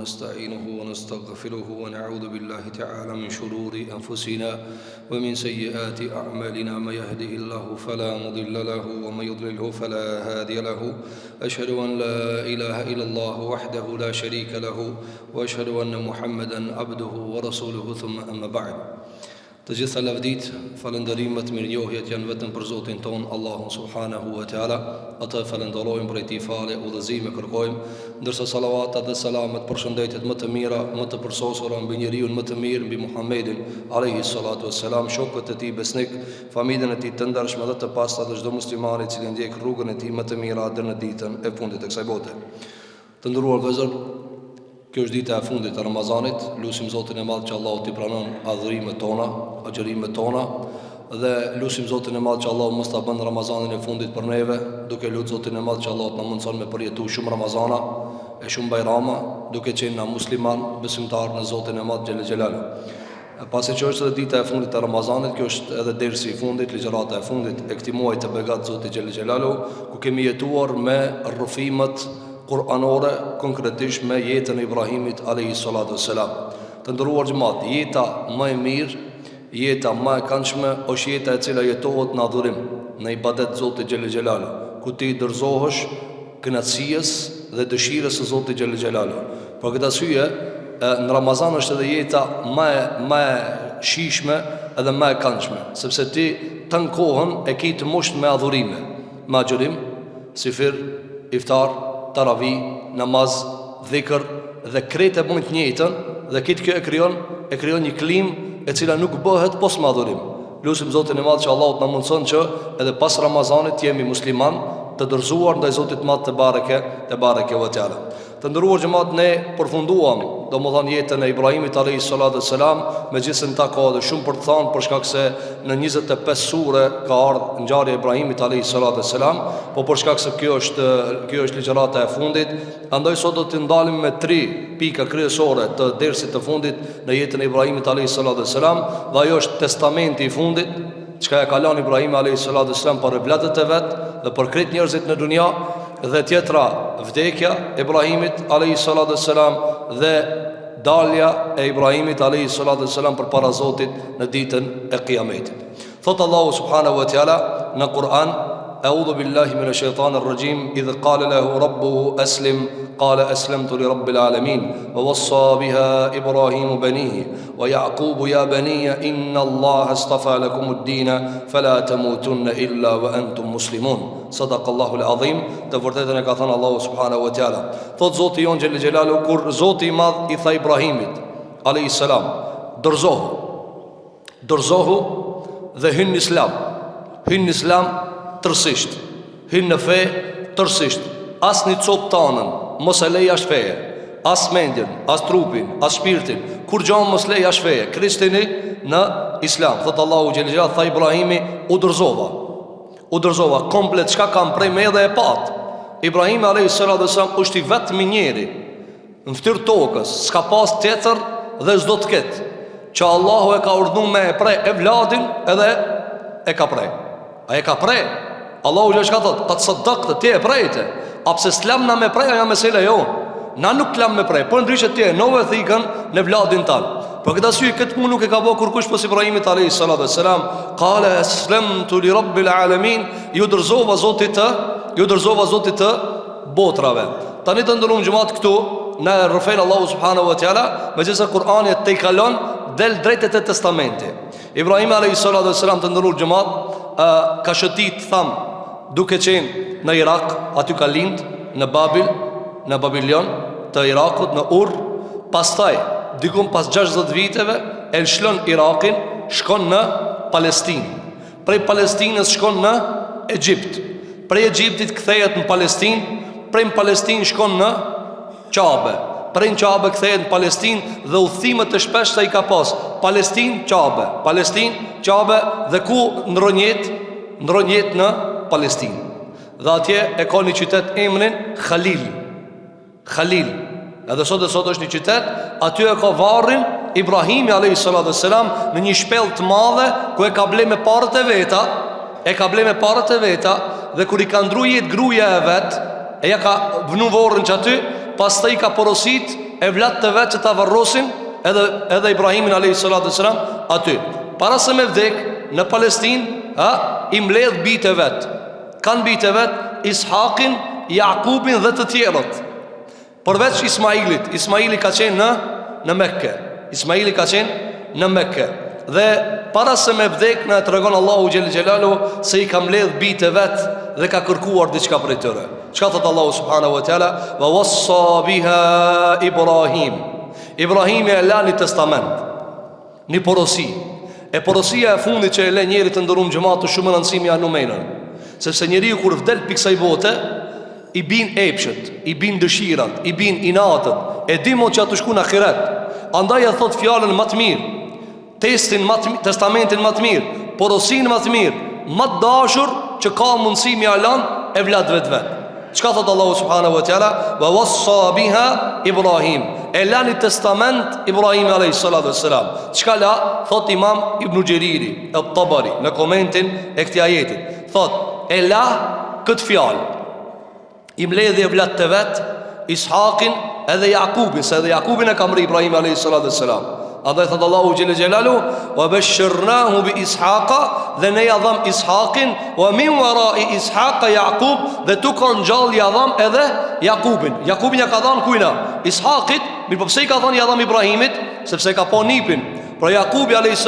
ونستعينه ونستغفره ونعوذ بالله تعالى من شرور أنفسنا ومن سيئات أعمالنا. من يهده الله فلا مضل له ومن يضلله فلا هادي له. أشهد أن لا إله إلا الله وحده لا شريك له وأشهد أن محمدا عبده ورسوله ثم أما بعد. Të gjitha lavdit, falënderimet, mirënjohjet janë vetëm për Zotin ton, Allahun subhanahu wa ta'ala. Atë falenderojmë për ti falë, udhëzime kërkojmë, ndërsa salavatat dhe selamet, përshëndetjet më të mira, më të përsosura mbi njeriu më të mirë, mbi Muhammedin alayhi salatu wassalam, shokët e tij besnik, familjen e tij të ndershme dhe të pastër dhe çdo musliman i cili ndjek rrugën e tij më të mirë deri në ditën e fundit të kësaj bote. Të nderuar vëllezër, kjo është dita e fundit e Ramazanit. Lutim Zotin e Madh që Allahu t'i pranon adhurimet tona, agjërimet tona, dhe lutim Zotin e Madh që Allahu mos ta bën Ramazanin e fundit për neve, duke lutur Zotin e Madh që Allahu na mundson me përjetu shumë Ramazana e shumë bajrama, duke qenë na musliman, besimtar në Zotin e Madh xhelel xhelalu. Pasi që është edhe dita e fundit e Ramazanit, kjo është edhe dersi i fundit, ligjërata e fundit e këtij muaji të begat Zotit xhelel xhelalu, ku kemi jetuar me rrëfimet kuranore, konkretisht me jetën e Ibrahimit alayhi salatu wassalam. Të nderuar xhamat, jeta më e mirë, jeta më e këndshme është jeta e cila jetohet në adhurim, në ibadet Zotit xhelel xhelalu, ku ti dorëzohesh kënaqësisë dhe dëshirës së Zotit xhelel xhelalu. Për këtë arsye, në Ramazan është edhe jeta më e shijshme edhe më e këndshme, sepse ti të kohën e ke të mushtë me adhurime, me agjërim, sifir, iftar, taravi, namaz, dhikr, dhe krejt e mund të njëjtën, dhe kitë kjo e krijon një klimë e cila nuk bëhet pos me adhurim. Lutim Zotin e Madh që Allahu të na mundson që edhe pas Ramazanit të jemi musliman të dorëzuar ndaj Zotit Madh te bareke ve teala. Të nderuar xhamat, ne përfunduam domethënë jetën e Ibrahimit alayhi salatu wassalam, megjithëse ta ka edhe shumë për të thënë, për shkak se në 25 sure ka ardhur ngjarja e Ibrahimit alayhi salatu wassalam, por për shkak se kjo është ligjërata e fundit, andaj sot do të ndalim me 3 pika kryesore të dersit të fundit në jetën e Ibrahimit alayhi salatu wassalam, dhe ajo është testamenti i fundit, çka e ka lënë Ibrahim alayhi salatu wassalam për vlatët e vet dhe për krejt njerëzit në dunja, dhe tjetra vdekja e Ibrahimit alayhi salatu wassalam dhe dalja e Ibrahimit alayhi salatu wassalam përpara Zotit në ditën e Kiametit. Thot Allahu subhanahu wa taala në Kur'an: A'udhu billahi minash shaitanir rajim, idh qala lahu rabbuhu aslim qala aslamtu li rabbil alamin wa wassa biha Ibrahim banihi wa Ya'qub ya baniya inna Allaha astafa lakum ad-din fala tamutunna illa wa antum muslimun. Sadaqallahu al-azim. Të vërtetën e ka thënë Allahu subhanahu wa taala. Thot Zoti jon xhelel xhelalu, kur Zoti i Madh i tha Ibrahimit alayhis salam, dorëzohu dhe hyn në Islam tërësisht, hyn në fe tërësisht, as një copë tanën mos e lej as feje, as mendjen, as trupin, as shpirtin, kur gjanë mos lej as feje, kristini në Islam. Thot Allahu xhelel xhelalu, tha Ibrahimi, u dorëzova komplet, çka kam prej me edhe e pat. Ibrahim alayhis salatu wassalam është i vetmi njeri në fytyrë tokës, s'ka pas tjetër dhe s'do të ketë, që Allahu e ka urdhëruar me e prej evladin edhe e ka prej. A e ka prej? Allahu që ka thot, ta të sadaktë, ti e prejte. A pse s'lam na me prej, a ja mesela jo. Na nuk lam me prej, por ndryshe ti e nove thikën në vladin tanë. Për këtë arsye këtë punë nuk e ka bërë kurkush pas Ibrahimit alayhis salatu wassalam. Qala aslamtu li rabbil alamin, ju dorëzova Zotit të botrave. Tani të ndërum xhamat këtu në rrëfen Allahu subhanahu wa taala, megjithëse Kur'ani te i kalon del drejt te testamenti. Ibrahim alayhis salatu wassalam, të ndëruar xhamat, ka shëtit duke qenë në Irak, aty ka lind në Babil, në Babilon të Irakut, në Ur. Pastaj dikun pas 60 viteve e lëshlon Irakin, shkon në Palestinë. Prej Palestinës shkon në Egjipt. Prej Egjiptit kthehet në Palestinë. Prej Palestinë shkon në Qabe. Prej Qabe kthehet në Palestinë dhe udhëtimet e shpeshta i ka pas Palestinë, Qabe dhe ku ndronjet në Palestinë. Dhe atje e ka një qytet emrin Khalil. Edhe sot është një qytet, aty e ka varrin Ibrahimi alayhis salatu wassalam në një shpellë të madhe ku e ka ble me parët e veta, dhe kur i ka ndrujet gruaja e vet, e ja ka vënë vorrën që aty, pastaj ka porosit evlat të vet që ta varrosin edhe Ibrahimin a.s. aty. Para se me vdek në Palestinë, i mbledh bijtë vet. Kanë bijtë vet Ishaqin, Jakubin dhe të tjerët. Përveç Ismailit. Ismaili ka qenë në Mekke. Ismaili ka qenë në Mekke. Dhe para se me vdek në tregon Allahu xhel xhelalu se i ka mbledh bijtë vet dhe ka kërkuar diçka prej tyre. Çka thot Allahu subhanahu wa taala? Wa wassa biha Ibrahim. Ibrahimi e la një testament, një porosi. E porosia e fundit që e le njeri të ndërum gjëmatë shumë në nësimi anumenën. Sepse njeriu kur vdel për kësaj bote, i bin epshet, i bin dëshirat, i bin inatët, e di mo që atë shku në ahiret. Andaj e thot fjallën më të mirë, testamentin më të mirë, porosin më të mirë, më të dashur që ka mundësi mi alan e vladve të vetë. Qka thot Allahu subhanahu wa ta'ala? Wa wassa biha Ibrahim. E la një testament Ibrahim a.s. Qka la? Thot Imam Ibn Gjeriri e Tabari në komentin e këtij ajeti. Thot, e la këtë fjallë, i mbledhi e vlad të vetë Ishaqin edhe Jakubin, se edhe Jakubin e kamri Ibrahim a.s. Andaj thot Allahu xhel xhelalu wa bashirnahu bi Ishaqa, dhe ne ja dham Ishaqin, wa min wara'i Ishaqa Yaqub, dhe tu kanë gjallë ja dham edhe Jakubin. Jakubin ja ka dhënë kujna? Ishaqit, mirë po pse i ka dhënë ja dham Ibrahimit? Sepse ka pa nipin. Por Jakubi a.s.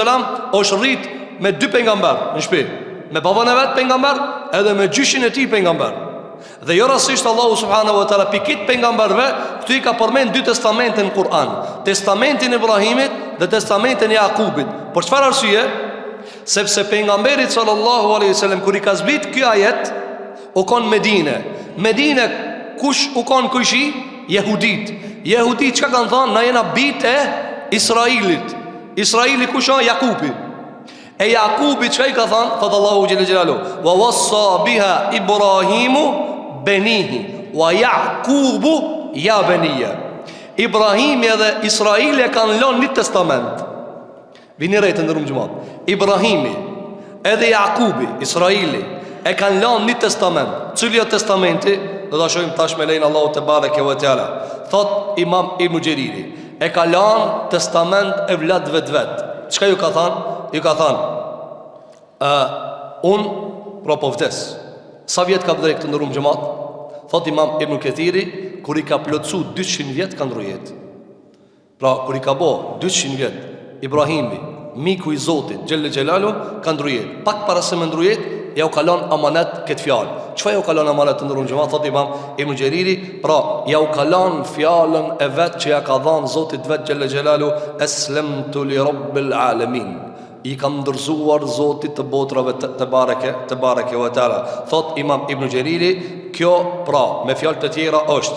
është rrit me 2 pejgamber në shtëpi, me babën e vet pejgamber edhe me gjyshin e tij pejgamber. Dhe jo rastisht Allahu subhanahu wa taala pikit pejgamberve këtu i ka përmend 2 testamente në Kur'an, testamentin e Ibrahimit dhe testamentin e Jakubit. Por çfarë arsye? Sepse pejgamberi sallallahu alaihi wasallam kur i ka zbrit ky ajet, u kon Medine kush u kon kushi? Jehudit. Jehudit çka kanë thënë? Na jena bijtë e Israilit. Israili kush është? Jakubi. E Jakubi çka i ka thënë? Thot Allahu xhel xhelalu wa wassa biha Ibrahimu benihi wa Jakubu ja beniya. Ibrahimi edhe Israili e kanë lënë një testament. Vini rejtë ndërum gjëmat. Ibrahimi edhe Jakubi, Israili, e kanë lënë një testament. Cili o testamenti? Do ta shohim tash me lejnë Allahu te bareke ve teala. Thot Imam Ibn Gjeriri, e ka lënë testament e vladëve të vet. Çka ju ka thënë? Ju ka thënë unë pra po vdes. Sa vjet ka vdek të ndërum gjëmat? Thot Imam Ibn Kathiri, kur i ka plotsu 200 vjet ka ndru jetë. Pra kur i ka bo 200 vjet Ibrahimi, miku i Zotit xhelle xhelalu, ka ndru jetë. Pak para se me ndru jetë, ja u kalon amanet këtë fjalë. Çfarë ja u kalon amanet të ndërum gjëmat? Thot Imam Ibn Gjeriri, pra ja u kalon fjalën e vet që ja ka dhënë Zotit vet xhelle xhelalu, aslamtu li rabbil alamin. I kam ndërzuar Zotit të botrave të bareke ve teala. Thot Imam Ibn Gjeriri, kjo pra me fjalë të tjera është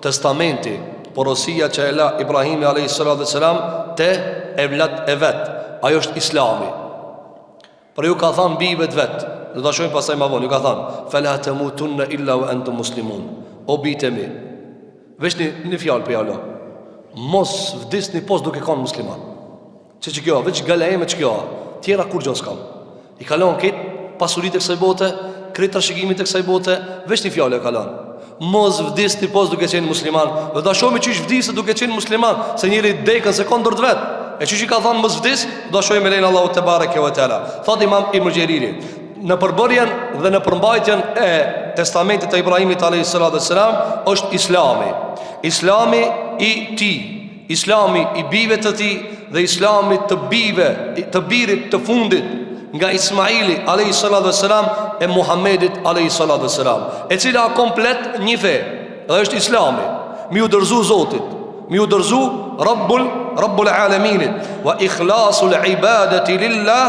testamenti, porosia që e la Ibrahimi a.s. te evlat e vet. Ajo është Islami. Por ju ka thënë bijve të vet, do ta shohim pastaj më vonë, ju ka thënë fala tamutunna illa wa antum muslimun. O bijtë mi, veç një fjalë për Allah, mos vdisni pos duke qenë musliman. Që kjo, veç galeeme që kjo, tjera kur gjo s'kam. I kalon këtë pasurit e kësaj bote, këtë trashëgimit e kësaj bote, veç një fjallë e kalon. Mos vdis t'i pos duke qenë musliman. Dhe da shohim që ish vdisë duke qenë musliman, se njëri dekën se kondër të vetë. E që i ka thonë mos vdis, da shohim e lejnë Allahu te bareke ve teala. Thot Imam Ibn Gjeriri, në përbërjen dhe në përmbajtjen e testamentit të Ibrahimit a.s. është Islami. Islami i ti, Islami i bijve të ti, dhe Islami të bijve, të birit të fundit nga Ismaili a.s. e Muhammedit a.s. e cila komplet një fe, dhe është Islami, mi u dërzu Zotit, mi u dërzu Rabbul Alaminit, wa ikhlasul ibadati lillah,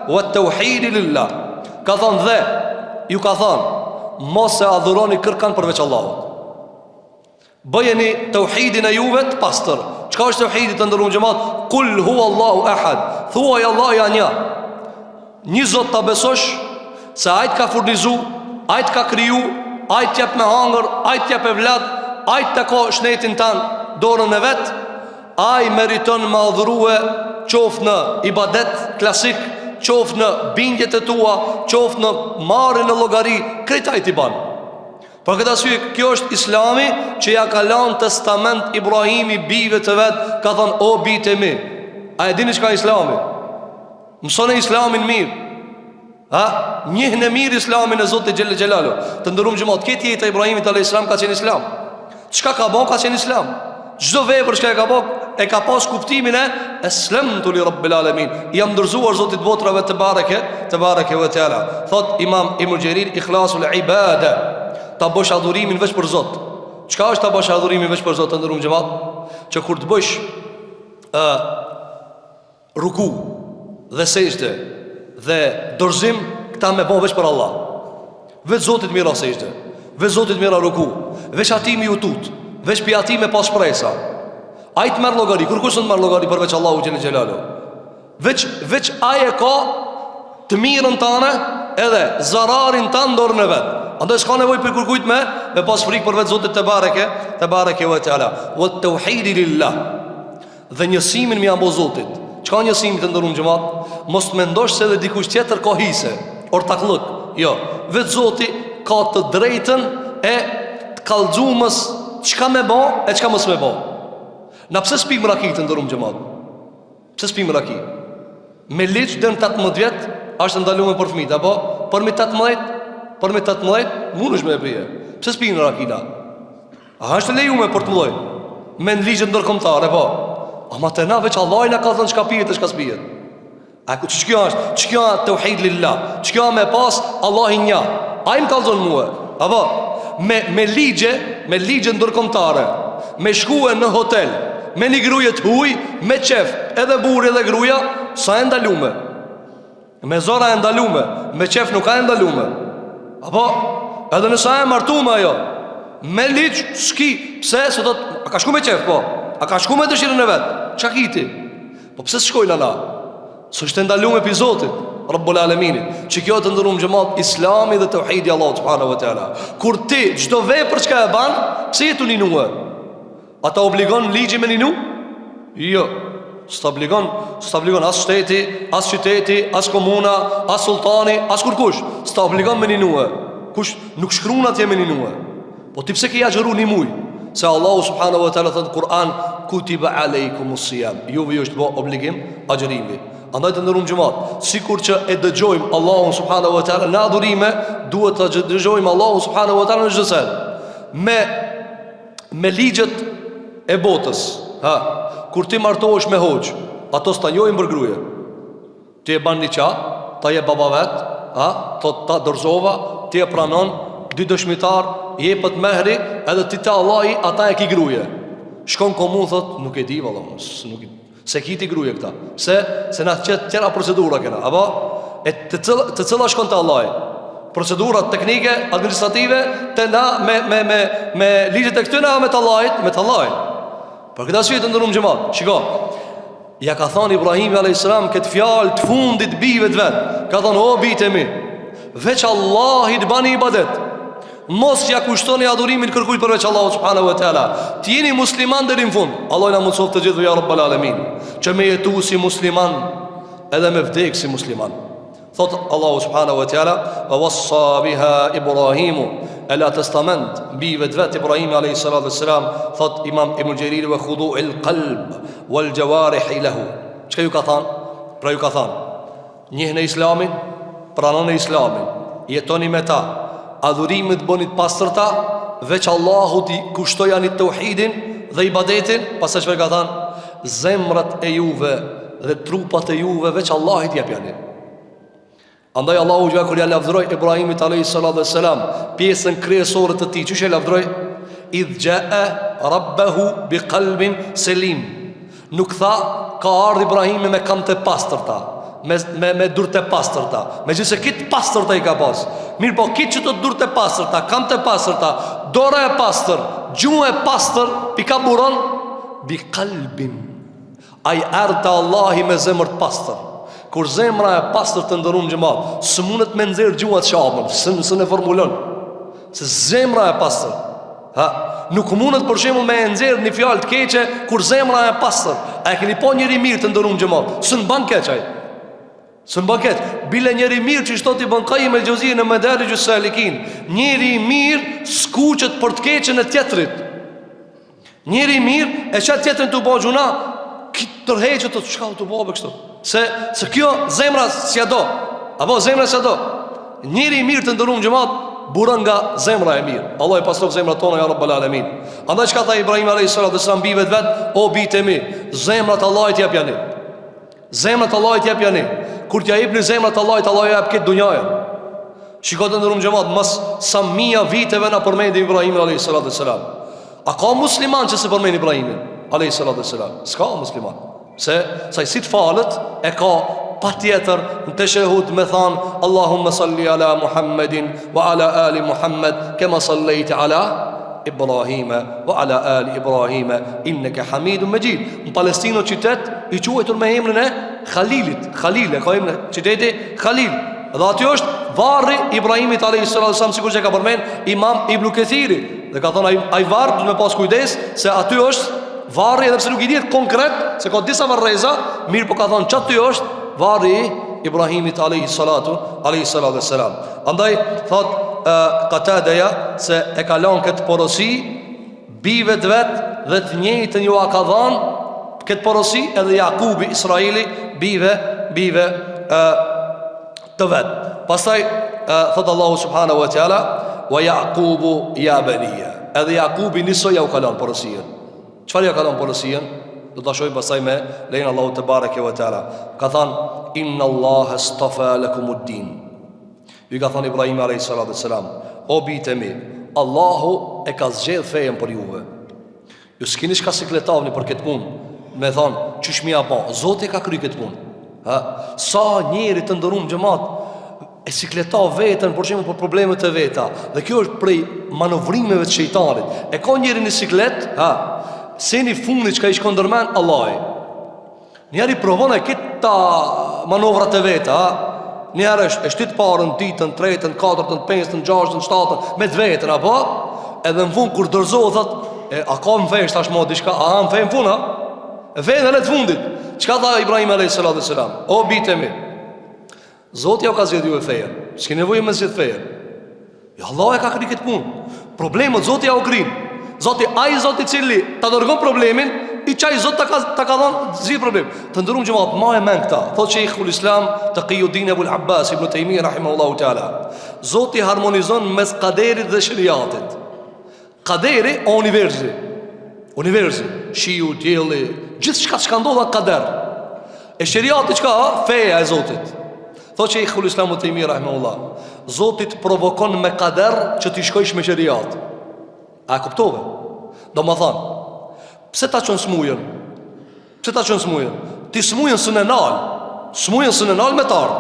wa tauhidi lillah. Ka thonë dhe, ju ka thonë, mos e adhuroni kërkan përveç Allahut. Bëjeni tauhidin e juve të pastër. Çka është tauhidi të ndëruar xhamat? Kul huwa Allahu ahad. Thuaj Allah ja një. Një Zot ta besosh se ai të ka furnizu, ai të ka kriju, ai të jep me hangër, ai të jep evlat, ai të ka shnetin tan dorën e vet, ai meriton me adhurue, qoftë në ibadet klasik, qoftë në bindjet e tua, qoftë në marrjen në llogari, krejt ai t'i ban. Për këtë arsye, kjo është Islami që ja ka lanë testament Ibrahimi bijve të vet, ka thënë o bijtë e mi. A e dini çka Islami? Mësoni Islamin mirë. Njihni mirë Islamin e Zotit xhel xhelalu. Të nderuam xhamat, këtë jetë e Ibrahimit alayhis salam ka qenë Islam. Çka ka bën ka qenë Islam. Çdo vepër që ka bën e ka pas kuptimin e Aslamtu li rabbil alamin. Jam ndërzuar Zotit botrave te bareke ve teala. Thot Imam Ibn Jarir ikhlasul ibada. Ta bësh adhurimin veç për Zot. Çka është ta bësh adhurimin veç për Zot, të nderuam xhamat? Që kur të bësh ruku dhe sejdë dhe dorëzim, këta me bo veç për Allah. Veç Zotit mira sejdë, veç Zotit mira ruku, veç ati mi utut, veç pi ati me pas shpresa. Ai të merr llogari, kur kush të merr llogari përveç Allahu xhel xhelalu. Veç ai e ka të mirën tënde edhe zararin tënd dorën e vet. Andaj s'ka nevojë për kërkujt me pas frikë për vetë Zotit te bareke ve teala. Wa tauhid lillah. Dhe njësimin me ambo Zotit. Çka njësimi të ndërum xhamat? Mos të mendosh se edhe dikush tjetër ka hise, ortakllëk. Jo, vetë Zoti ka të drejtën e të kallxumës çka me bë e çka mos me bë. Na pse spim raki të ndërum xhamat? Pse spim raki? Me ligj dën 18 vjet është ndaluar për fëmijët, apo për mi 18 mundesh me e pije. Pse spim rakina? A është lejuar për të lloj? Me ligjet ndërkombëtare, po. Ama të na veç Allah i na ka thënë çka pijet e çka s'pijet. A ku ç'kjo është? Ç'kjo është tauhid lillah? Ç'kjo me pas Allah i një? Ai më kallzon mua. Apo me ligje ndërkombëtare, me shkuë në hotel, me një gruje të huaj, me qef, edhe burri edhe gruaja, sa e ndalume. Me zora e ndalume, me qef nuk ka e ndalume. Apo edhe nësa e martume ajo, me ligj s'ki. Pse? Se do të ka shku me qef, po. A ka shku me dëshirën e vetë? Qa kiti? Po pëse s'shkojnë ala? Së është ndalume për Zotit Rabbul Alaminit. Që kjo të ndërum xhamat Islami dhe tauhidi Allah subhanahu wa taala. Kur ti çdo vepër që e ban, pse je tu ninue? Ata obligon ligji me ninu? Jo. S'obligon as shteti, as qyteti, as komuna, as sultani, as kurkush. S'obligon me ninue. Kush nuk shkruan atje me ninue. Po ti pse ke ja xheru një muj? Se Allahu subhanahu wa taala thot Kur'an kutiba alaykumus siyam. Juve është bë obligim agjërimi. Andaj të ndërum xhamat, sikur që e dëgjojmë Allahun subhanahu wa taala në adhurime, duhet të dëgjojmë Allahun subhanahu wa taala në çdo sel. Me ligjet e botës, kur ti martohesh me hoxh, ato stajojnë për gruaje. Ti e ban niqa, ta je baba vet, thot ta dorëzova, ti e pranon, dy dëshmitar jepet mehri, edhe ti te Allahi ata e ki gruaje. Shkon komun thot nuk e di valla, nuk se kiti gruaje këta. Se na tjera procedura kena, apo të cila shkon te Allahi. Procedurat teknike, administrative, te na me ligjet e këtyre me të Allahit, Për këtë arsye të ndërum xhamat, shiko. Ja ka thënë Ibrahimi alayhis salam këtë fjalë të fundit bijve të vet. Ka thënë o bijtë mi, veç Allahit bani ibadet. Mos ja kushtoni adhurimin kërkujt përveç Allahut subhanahu wa taala. Ti jeni musliman deri në fund. Allah na mëson të gjithë ja rabbal alamin. Që me jetu si musliman edhe me vdek si musliman. Thot Allahu subhanahu wa taala, wa wassa biha Ibrahimu. Ela testament bijve të vet Ibrahimi alayhis salam, thot Imam Ibn Jarir wa khudu'il qalb wal jawarih lahu. Çka ju ka thënë? Pra ju ka thënë, njihni Islamin, pranoni Islamin, jetoni me ta, adhurimit bënit pastërta, veç Allahut i kushtojani tauhidin dhe ibadetin. Pastaj çfarë ka thënë? Zemrat e juve dhe trupat e juve veç Allahit japjani. Andaj Allahu gjua kër ja lavdroj Ibrahimit a.s. pjesën kryesore të ti, që që lavdroj? Idh gjaa rabbahu bi qalbin selim. Nuk tha ka ardh Ibrahimi me kam të pastërta, me dur të pastërta, me gjithse kitë pastërta i ka pas. Mirë po kitë që të dur të pastërta, kam të pastërta, dora e pastër, gjumë e pastër, pika buron bi qalbin. Ai ardh të Allahi me zemër të pastër. Kur zemra e pastër të ndërum xhamat, së mundet me nxerr gjuhat shamën, së ne formulon. Se zemra e pastër, nuk mundet për shembull me nxerr një fjalë të keqe kur zemra e pastër. A e keni pa njëri mirë të ndërum xhamat, s'në ban keq ai. Së në banket, bile njeri mirë që shtot i bankaj me lëgjozije në mederi gjusë salikin. Njeri mirë skuqet për të keqen e tjetrit. Njeri mirë e qatë tjetrin të bo gjuna, kitë tërheqët të shka të bo kështu. Se kjo zemra s'ja do. Apo zemra s'ja do. Njeri mirë të ndërum gjëmat, burën nga zemra e mirë. Allah i pasrof zemra tona, ja Rabbal Alamin. Andaj që ka tha Ibrahim a.s. bive të vetë, o bitë e mi, zemrat Allah i t'jep janë. Zemrat Allah i t'jep janë. Kur t'ja jep një zemrat Allah i jep këtë dunjaja. Shiko të ndërum gjëmat, mas sa mija viteve na përmendi Ibrahim a.s. A ka musliman që se përmend Ibrahimin a.s. S'ka musliman. Se sa i si të falët e ka pa tjetër në të shehud me thanë Allahumma salli ala Muhammedin wa ala ali Muhammed kema sallejti ala Ibrahime wa ala ali Ibrahime inneke hamidun majid. Në Palestinë qytet i quajtur me emrin e Khalilit. Khalil e ka emrin qyteti Khalil. Dhe aty është varri Ibrahimit a.s. sikur që ka përmend Imam Ibn Kathiri. Dhe ka thonë ai varr duhet me pas kujdes se aty është varri, edhe pse nuk i dihet konkret se ka disa varreza, mirë po ka thonë që aty është varri Ibrahimit a.s. Andaj thot Qatadeja se e ka lanë këtë porosi bive të vetë dhe të njëjtën ju a ka dhanë këtë porosi edhe Jakubi Israili bive të vetë. Pastaj thot Allahu subhanahu wa ta'ala wa Jakubu ja benija, edhe Jakubi nisoj ja u ka lanë porosien. Qëfar ja ka lanë porosien? Do të shojmë pastaj me lejnë Allahu të bareke wa ta'ala. Ka thanë inna Allah astafa lakumud din. Ju ka thënë Ibrahim a.s. O bitë mi, Allahu e ka zgjedh fejen për juve. Ju s'kini shka sikletavni për këtë punë. Me thonë, qysh mi apo, Zoti ka kry këtë punë. Sa njeri të ndërum gjëmat e sikletav vetën për shemë për problemet e veta. Dhe kjo është prej manovrimeve të shejtanit. E ka njeri një siklet, se një fundi që ka i shkondërmen Allahi. Njeri provon e këta manovrat e veta, njerë e shtit parën, ditën, tretën, katërtën, pesën, gjashtën, shtatën, me të vetën, apo? Edhe në fund, kur dërzohë, thët, a ka më fejnë, shtash ma dishka, a më fejnë funa? E fejnë edhe të fundit. Qka tha Ibrahim a.s. O, bitë e mi, Zoti ja ka zjedh ju e fejën, s'ki nevojë me zjedh fejën. Ja, Allah e ka kri këtë punë. Problemet, Zoti ja u krinë. Zoti cili ta dërgon problemin, i qaj Zot ta ka dhënë zgjidhje problem. Të ndërum gjëmat ma e men këta. Thot Sheikhul Islam Taqiyuddin Abul Abbas Ibn Taymiyyah rahimahullahu taala. Zoti harmonizon mes qaderit dhe shariatit. Qaderi o universi, shiu, dielli, gjithçka që ndodha qader. E shariati çka? Feja e Zotit. Thot Sheikhul Islam Ibn Taymiyyah rahimahullah, Zoti të provokon me qader që ti shkojsh me shariat. A kuptove? Do më thonë, pse ta qënë smujën? Ti smujën së në nalë me tarë.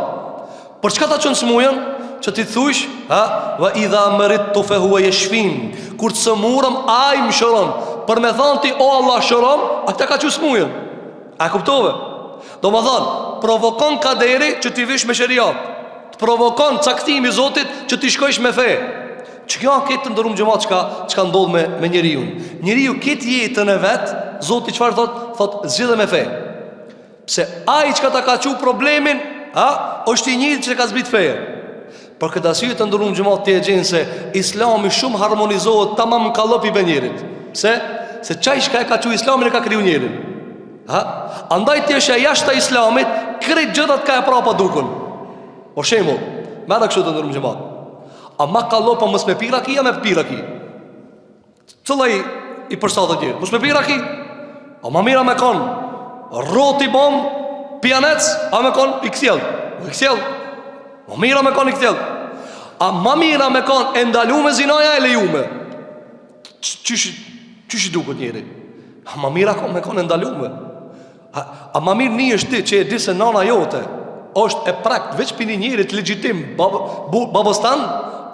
Për çka ta qënë smujën? Që ti thush, va idha mërit të fehu e jeshfin, kur të sëmurëm, a i më shëron. Për me thonë ti, o Allah shëron, a këta ka që smujën. A kuptove? Do më thonë, provokon kaderi që ti vish me shëriat. Të provokon caktimi Zotit që ti shkojsh me fe. Që kjo këtë të ndërum gjëmat që ka ndodhë me njeriun. Njeriu këtë jetën e vetë, Zoti qëfar thot zgjidhe me fe. Pse ai që ka ta ka qu problemin, është i njëjtë që ka zbrit feje. Për këtë arsye të ndërum gjëmat të e gjenë se Islami shumë harmonizohet tamam në kallop i be njerit. Pse? Se qaj shka e ka qu Islamin e ka kriju njerin. Andaj të eshe jashtë të Islamit, krejt gjërat ka e prapa dukun. Por shemo, me da kështu të ndërum gjëmat. A ma kallo pa mës me pira ki, a me pira ki. Cëllë i përstatë të gjithë. Mës me pira ki. A ma mira me konë roti bom, pianec, a me konë i kësjel. Ma mira me konë i kësjel. A ma mira me konë e ndalume zinaja e lejume. Qysh i duket njeri? A ma mira me konë e ndalume. A ma mirë një është ti që e di se nana jote është e prakt veç për një njerit legjitim babostan,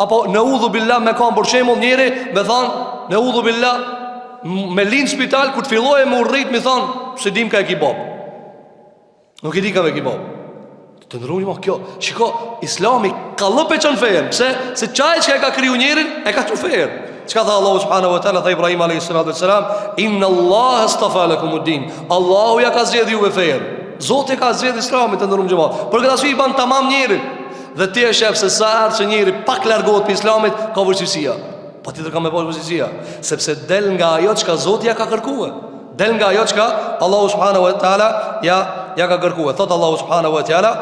apo në udhu billah me kam për shemull njeri me thanë, në udhu billah me linë spital, kur të filloj e më urrit me thanë, se dim ka e ki bab. Nuk i di ka me ki bab. Të nërru një ma kjo, shiko, Islami ka lëpe që në fejen. Pse? Se qaj që e ka kriju njerin, e ka që fejen. Qka tha Allahu subhanahu wa ta'ala, tha Ibrahim a.s. Inna Allah astafa lakumud din. Allahu ja ka zgjedh juve fejen. Zoti ka zgjedhur Islamin të ndërrum xhamat. Për këtë arsye i ban tamam njerit. Dhe ti e shef se sa herë që njeri pak largohet për Islamit, ka vështirësia. Patjetër ka më pas vështirësia, sepse del nga ajo çka Zoti ja ka kërkuar. Del nga ajo çka Allahu subhanahu wa taala ja ka kërkuar. Thot Allahu subhanahu wa taala: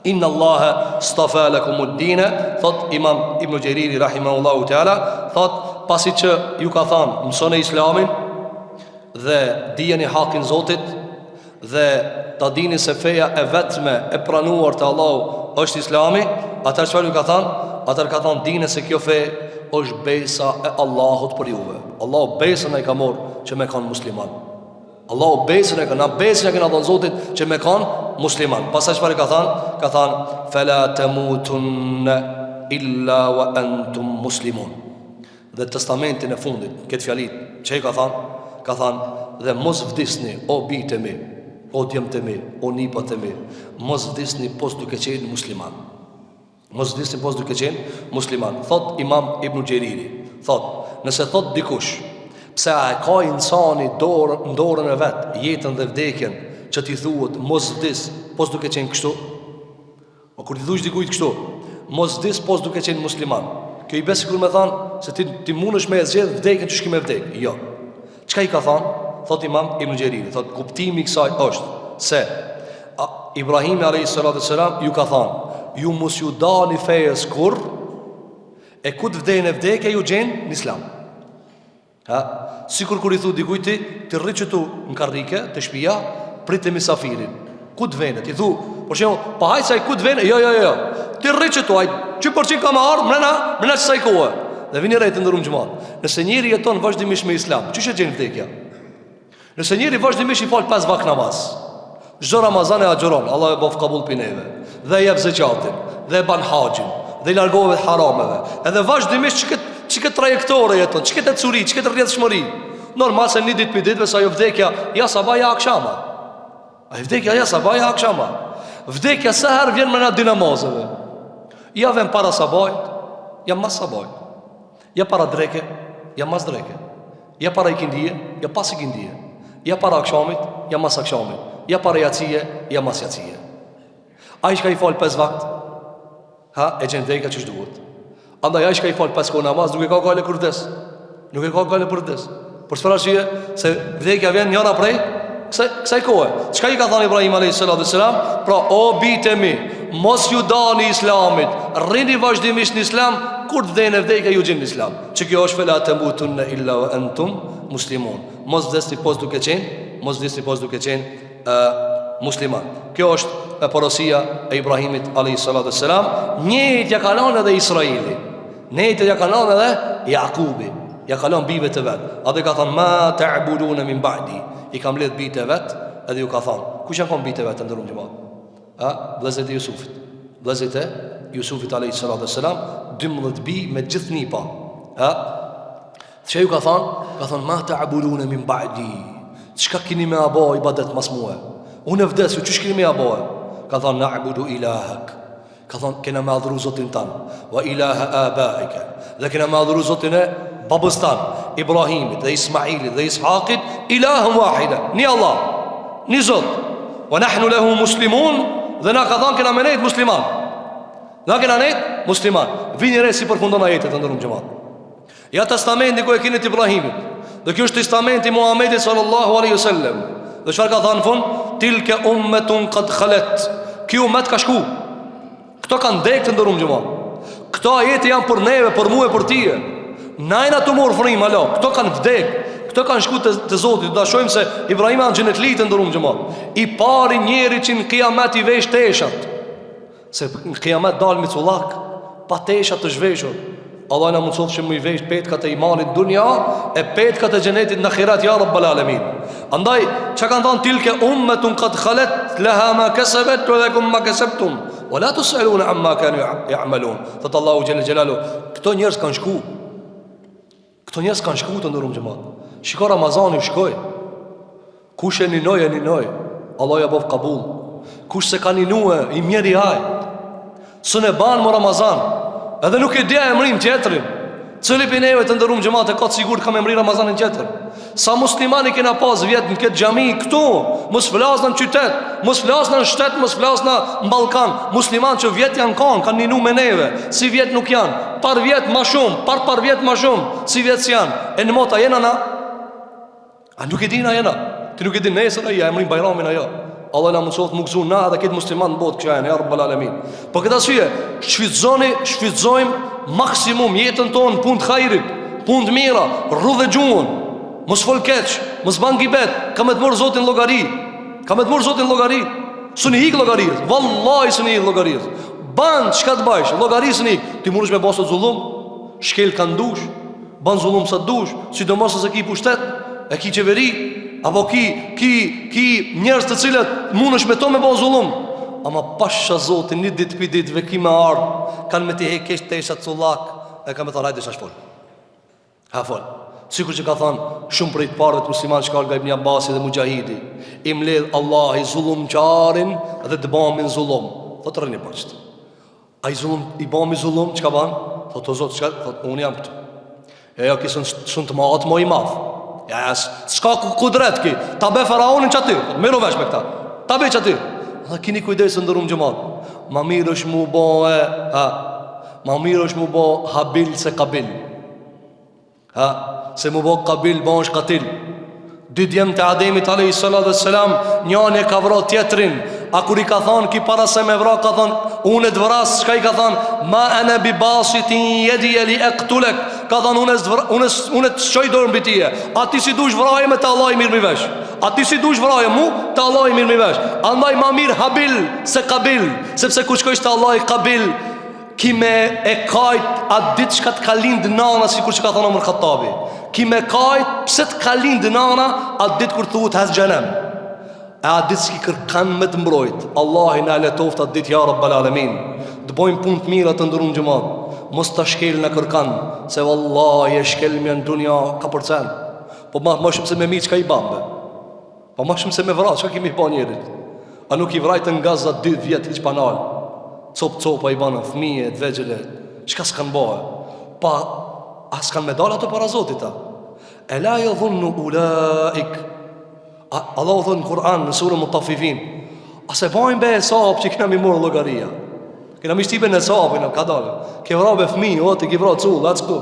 Inna Allaha stafa lakumud-din. Thot Imam Ibn Jariri rahimahullahu taala, thot pasi që ju ka thënë mësoni Islamin dhe dijeni hakin Zotit dhe ta dini se feja e vetme e pranuar te Allahu është Islami, atëherë çfarë ju ka thënë? Atëherë ka thënë dini se kjo fe është besa e Allahut për juve. Allahu besën e ka marrë që me kanë musliman. Allahu besën e ka, na besën e ka dhënë Zotit që me kanë musliman. Pastaj çfarë ka thënë? Ka thënë fala tamutunna illa wa antum muslimun. Dhe testamentin e fundit, këtë fjalit, çe ka thënë? Ka thënë dhe mos vdisni o bijtë mi, o djemtë mi, o nipat e mi, mos vdisni pos duke qenë musliman. Mos vdisni pos duke qenë musliman. Thot Imam Ibn Jariri, thot, nëse thot dikush, pse a ka insani në dorën e vet jetën dhe vdekjen, që ti thuhet mos vdis pos duke qenë kështu, o kur ti thush dikujt kështu, mos vdis pos duke qenë musliman, kjo i bes sikur me thanë se ti mundesh me zgjedh vdekjen që shkime vdek. Jo. Çka i ka thënë? Thot Imam Ibn Jariri, thot kuptimi i kësaj është se Ibrahimi alayhis salam ju ka thënë, ju mos ju dani fejes kur, e ku të vdejnë e vdekja ju gjenë në Islam. Sikur kur i thu dikujti, të rri që tu në karrike, të shpia, pritë e misafirin. Ku të vene? Ti thu, por që pa hajtë saj ku të vene? Jo. Të rri që tu, që për që ka më ardhë, mrena që saj kohë. Dhe vini rejtë ndërum gjëmatë. Nëse njëri jeton vazhdimish me Islam, që që gjenë vdekja? Nëse njëri vazhdimish i falë 5 vak namaz, çdo Ramazan e agjeron, Allah e bof kabull për neve, dhe jep zekatin, dhe ban haxhin, dhe i largohet harameve, edhe vazhdimisht që këtë trajektore jeton, që këtë curi, që këtë rrjedhshmëri. Normal se një ditë për ditëve sa jo vdekja, ja sabah ja akshama. A vdekja ja sabah ja akshama. Vdekja sa herë vjen me na dinamazeve. Ja vjen para sabahit, ja mas sabahit. Ja para dreke, ja mas dreke. Ja para ikindije, ja pas ikindije. Ja para akshamit, ja mas akshamit. Ja para jacije, ja mas jacije. Ai që ka i falë 5 vakt, e gjenë vdekja që shduhet. Andaj ai që ka i falë 5 kohë namaz, nuk e ka gale kur vdes. Nuk e ka gale për vdes. Për çfarë arsye? Se vdekja vjen njëra prej kësaj kohe. Çka i ka thënë Ibrahim alayhis salam? Pra o bijtë mi, mos ju dani Islamit, rrini vazhdimisht në Islam, kur të vdejnë vdekja ju gjenë në Islam. Që kjo është fela tamutunna illa wa antum muslimun. Mos vdesni pos duke qenë musliman. Kjo është porosia e Ibrahimit alayhis salam. Njëjtë ja kanë edhe Israili. Njëjtë ja kanë edhe Jakubi. Ja kalon bive të vet. Edhe ka thënë ma ta'buduna min ba'di. I kam mbledh bijtë e vet, edhe ju ka thënë, kush janë bijtë e vet ndërum xhamat? Vëllezërit e Jusufit. Vëllezërit e Jusufit alayhis salam, 12 bij me gjithë nipa. Çe ju ka thënë? Ka thënë ma ta'buduna min ba'di. Çka keni me abo ibadet mas mua? Unë vdes, ju ç'keni me abo? Ka thënë na'budu ilahak. Ka thënë kena me adhuru Zotin tan, wa ilaha abaika. Dhe kena me adhuru Zotin e babës tanë, Ibrahimit dhe Ismailit dhe Ishaqit, ilahën wahida, një Allah, një Zot. Wa nahnu lahu muslimun, dhe na ka thënë kena me nejtë musliman. Na kena nejtë musliman. Vini re si përfundon ajetet ndërum xhamat. Ja testamenti ku e keni të Ibrahimit. Dhe kjo është testamenti Muhamedit sallallahu alaihi wasallam. Dhe çfarë ka thënë fund? Tilka ummatun qad khalat. Kjo ummet ka shku. Kto kanë ndekë të ndërum xhamat. Këto ajete janë për neve, për mua e për ty. Najna të morë frim, alo, këto kanë vdek, këto kanë shku të Zotit. Da shojmë se Ibrahim anë gjenet litë ndërum xhamat. I pari njeri që në kiamet i vesh teshat. Se në kiamet dalë micullak, pa teshat të zhveshur. Allah në mundësof që më i vesh petkat e imanit dunja, e petkat e gjenetit në akhirat, ja rabbal alamin. Andaj, që kanë thonë tilke ummetun qad khalet, leha ma kesebet, wa lakum ma kesebtum, wa la tus'aluna amma kanu ya'malun. Thot Allahu xhelel xhelalu, këto njerëz kanë shku. Këto njerëz kanë shku të ndërum xhamat. Shiko Ramazani shkoi. Kush e ninoi, Allah ja bëf kabull. Kush se ka ninue, i mjeri haj. Së ne ban më Ramazan. Edhe nuk e dia emrin tjetrin. Cili për neve të ndërum gjemate ka të sigur ka me mri Ramazanin tjetër? Sa muslimani kena pas vjet në këtë gjami këtu, mos flasna në qytet, mos flasna në shtet, mos flasna në Ballkan. Musliman që vjet janë kanë ninu me neve, si vjet nuk janë, par vjet ma shumë, par vjet ma shumë, si vjet si janë. E në mota jena na? A nuk e dina jena? Ti nuk e din nesër aja, e mërin Bajramin aja. Allah na mundsoft më gëzu na dhe këtë musliman në botë kësha janë, ja Rabbal Alamin. Po këtë asyje, shfrytëzojmë maksimum jetën tonë, punë të hajrit, punë të mira, rrudhe gjuhën, mos fol keq, mos ban gibet, ka me të morë Zotin llogari. Ka me të morë Zotin llogari. Suni hik llogarisë, vallahi suni hik llogarisë. Ban çka të bësh, llogarisë hik. Ti mundesh me bosa zullum, shkel kanë dush, ban zullum sa dush, sidomos se ki pushtet, e ki qeveri, apo ki njerëz të cilët mundesh me to me bën zullum. Ama pasha Zotin një ditë për ditëve ki me ardhë, kanë me ti hekesh të isha cullak, e ka me të rajtë isha shpol. Ha fol. Sikur që ka thonë shumë për i të parëve të musliman që ka nga Ibn Abbasi dhe Mujahidi, im ledh Allah i zullum qarin dhe të bamin zullum. Thotë rëni për qëtë. A i zullum, i bami zullum, që ka banë? Thotë o Zotë, thotë unë jam këtu. E ja kisën shumë të matë mo i madhë. Ja, s'ka kudret ki, ta be faraonin që aty, miru vesh me këta, ta be që aty. Dhe kini kujdesë ndërum gjëmat. Ma mirë është mu bo ma mirë është mu bo habil se kabil. Se mu bo kabil bo është katil. Dy djemë të Ademit a.s. Njani e ka vra tjetrin. A kur i ka thonë ki para se me vra, ka thonë unë e dvras, shka i ka thonë ma ene bi basitin jedi e li e këtulek. Ka thonë unë e të shoj dorë mbi tije. A ti si dush vraje me të Allah i mirë mi vesh. A ti si dush vraje mu, të Allah i mirë mi vesh. Andaj ma mirë habil se kabil. Sepse ku shkojsh të Allah i kabil, ki me e kajt atë ditë shka të ka lindë nana, si kur që ka thonë Omar Khattabi. Ki me kajt pse të ka lindë nana atë ditë kur thuhet hes gjenem. E atë ditë s'ki kërkan me të mbrojt. Allah i në letoft atë ditë, ja Rabbal Alamin. Të bojmë punë të mira të ndërun gjëmat. Mos të shkel në kërkan, se vallahi e shkel me në dunja ka përcen. Po ma shumë se me mi qka i bambe. Po ma shumë se me vrat, qka kimi pa njerit. A nuk i vrajtë nga za 2 vjetë hiq panal. Copa i banë, fëmije, dvegjele. Qka s'kan bëhe? Pa, a s'kan medal ato para Zotit ta? E la jo dhunnu ulaik. Allah o thënë në Kur'an, në surën Mutafifin, a se bajnë be e sapë që këna mi morë logaria. Këna mi shtipe në sapë, ka dalë. Ke vra be fmi, o të ke vra cullë, atë këtu.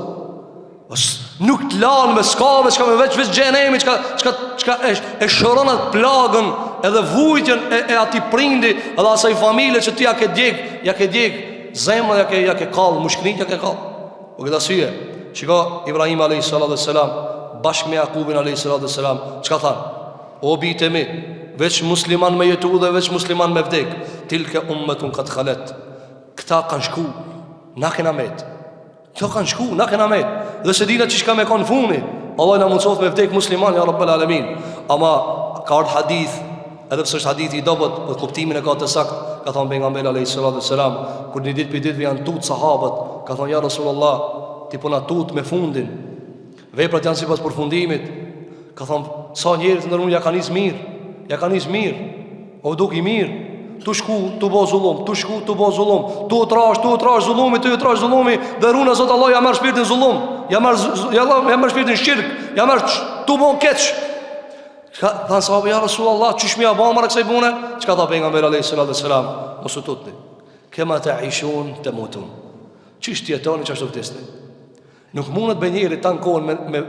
Nuk të lanë me skave, qka me veç gjenemi, qka e shëronat plagën, edhe vujtjen e ati prindi, edhe asaj familje që ti ja ke djek, zemën ja ke kallë, mushkrinit ja ke kallë. O këta syje, që ka Ibrahim a.s. bashkë me Jakubin a.s. Qka thanë? O bitë mi, veç musliman me jetu dhe veç musliman me vdek. Tilke ummetun këtë khalet. Këta kanë shku, na kena met. Këta kanë shku, na kena met. Dhe se dina që shka me kanë funi, Allah na mundsof me vdek musliman, ja Rabbal Alamin. Ama ka ardhë hadith, edhe pësë është hadith i dobet, dhe kuptimin e ka të sakt, ka thonë pejgamberi a.s. Kur një ditë për ditëve janë tut sahabët, ka thonë ja Rasulullah, ti puna tut me fundin. Veprat janë si pas përfundimit. Ka thonë, sa njerët në nërun ja ka nis mirë, o duk i mirë, tu shku, tu bo zullum, tu shku, tu bo zullum, tu trash zullumi, tu trash zullumi, dhe runa Zotë Allah ja merë shpirtin zullum, ja merë shpirtin shqirk, ja merë tu bo keq. Thanë sahabë, ja Rasulallah, qysh mi aba marë kësaj bune? Qka tha pejgamberi a.s. Mosu tutni, kema te ishun te mutun. Qysh tjetoni që ashtu vtisni? Nuk mundet me njeri ta në kohën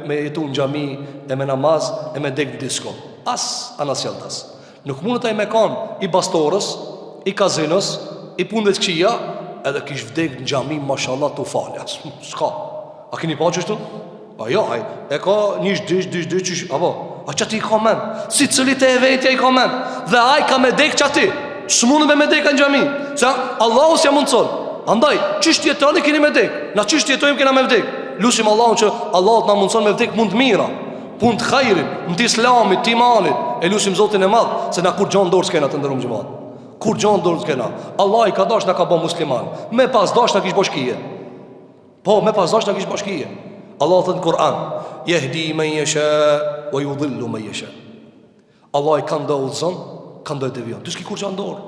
me jetu në gjami, e me namaz, e me dek në disko. As anasjaltas. Nuk mundet a i me kanë i bastorës, i kazinës, i punëve të këqia, edhe kish vdek në gjami, mashallah, të falja. Ska. A kini pa qështu? Pa jo, e ka nish dysh, apo? A që ti i ka men? Si cëlit e vetja i ka men? Dhe a i ka me dek që ati? Së mundet me dek në gjami? Se Allahu s'ja mundëson. Andaj, qësht jetoni kini me dek? Na qësht jetojmë kina me vdek? Lusim Allahun që Allahut na mundson me vdek punë të mira, punë të hajrit, në të islamit, të imanit. E lusim Zotin e madh se na kur gjon dorë s'kena të ndërum xhamat. Kur gjon dorë s'kena. Allah i ka dash na ka bë musliman. Me pas dash na kish boshkije. Po, me pas dash na kish boshkije. Allah thot në Kur'an, yahdi man yasha wa yudhillu man yasha. Allah i ka ndodhzon, ka ndodhë devion. Ti s'ki kur gjon dorë.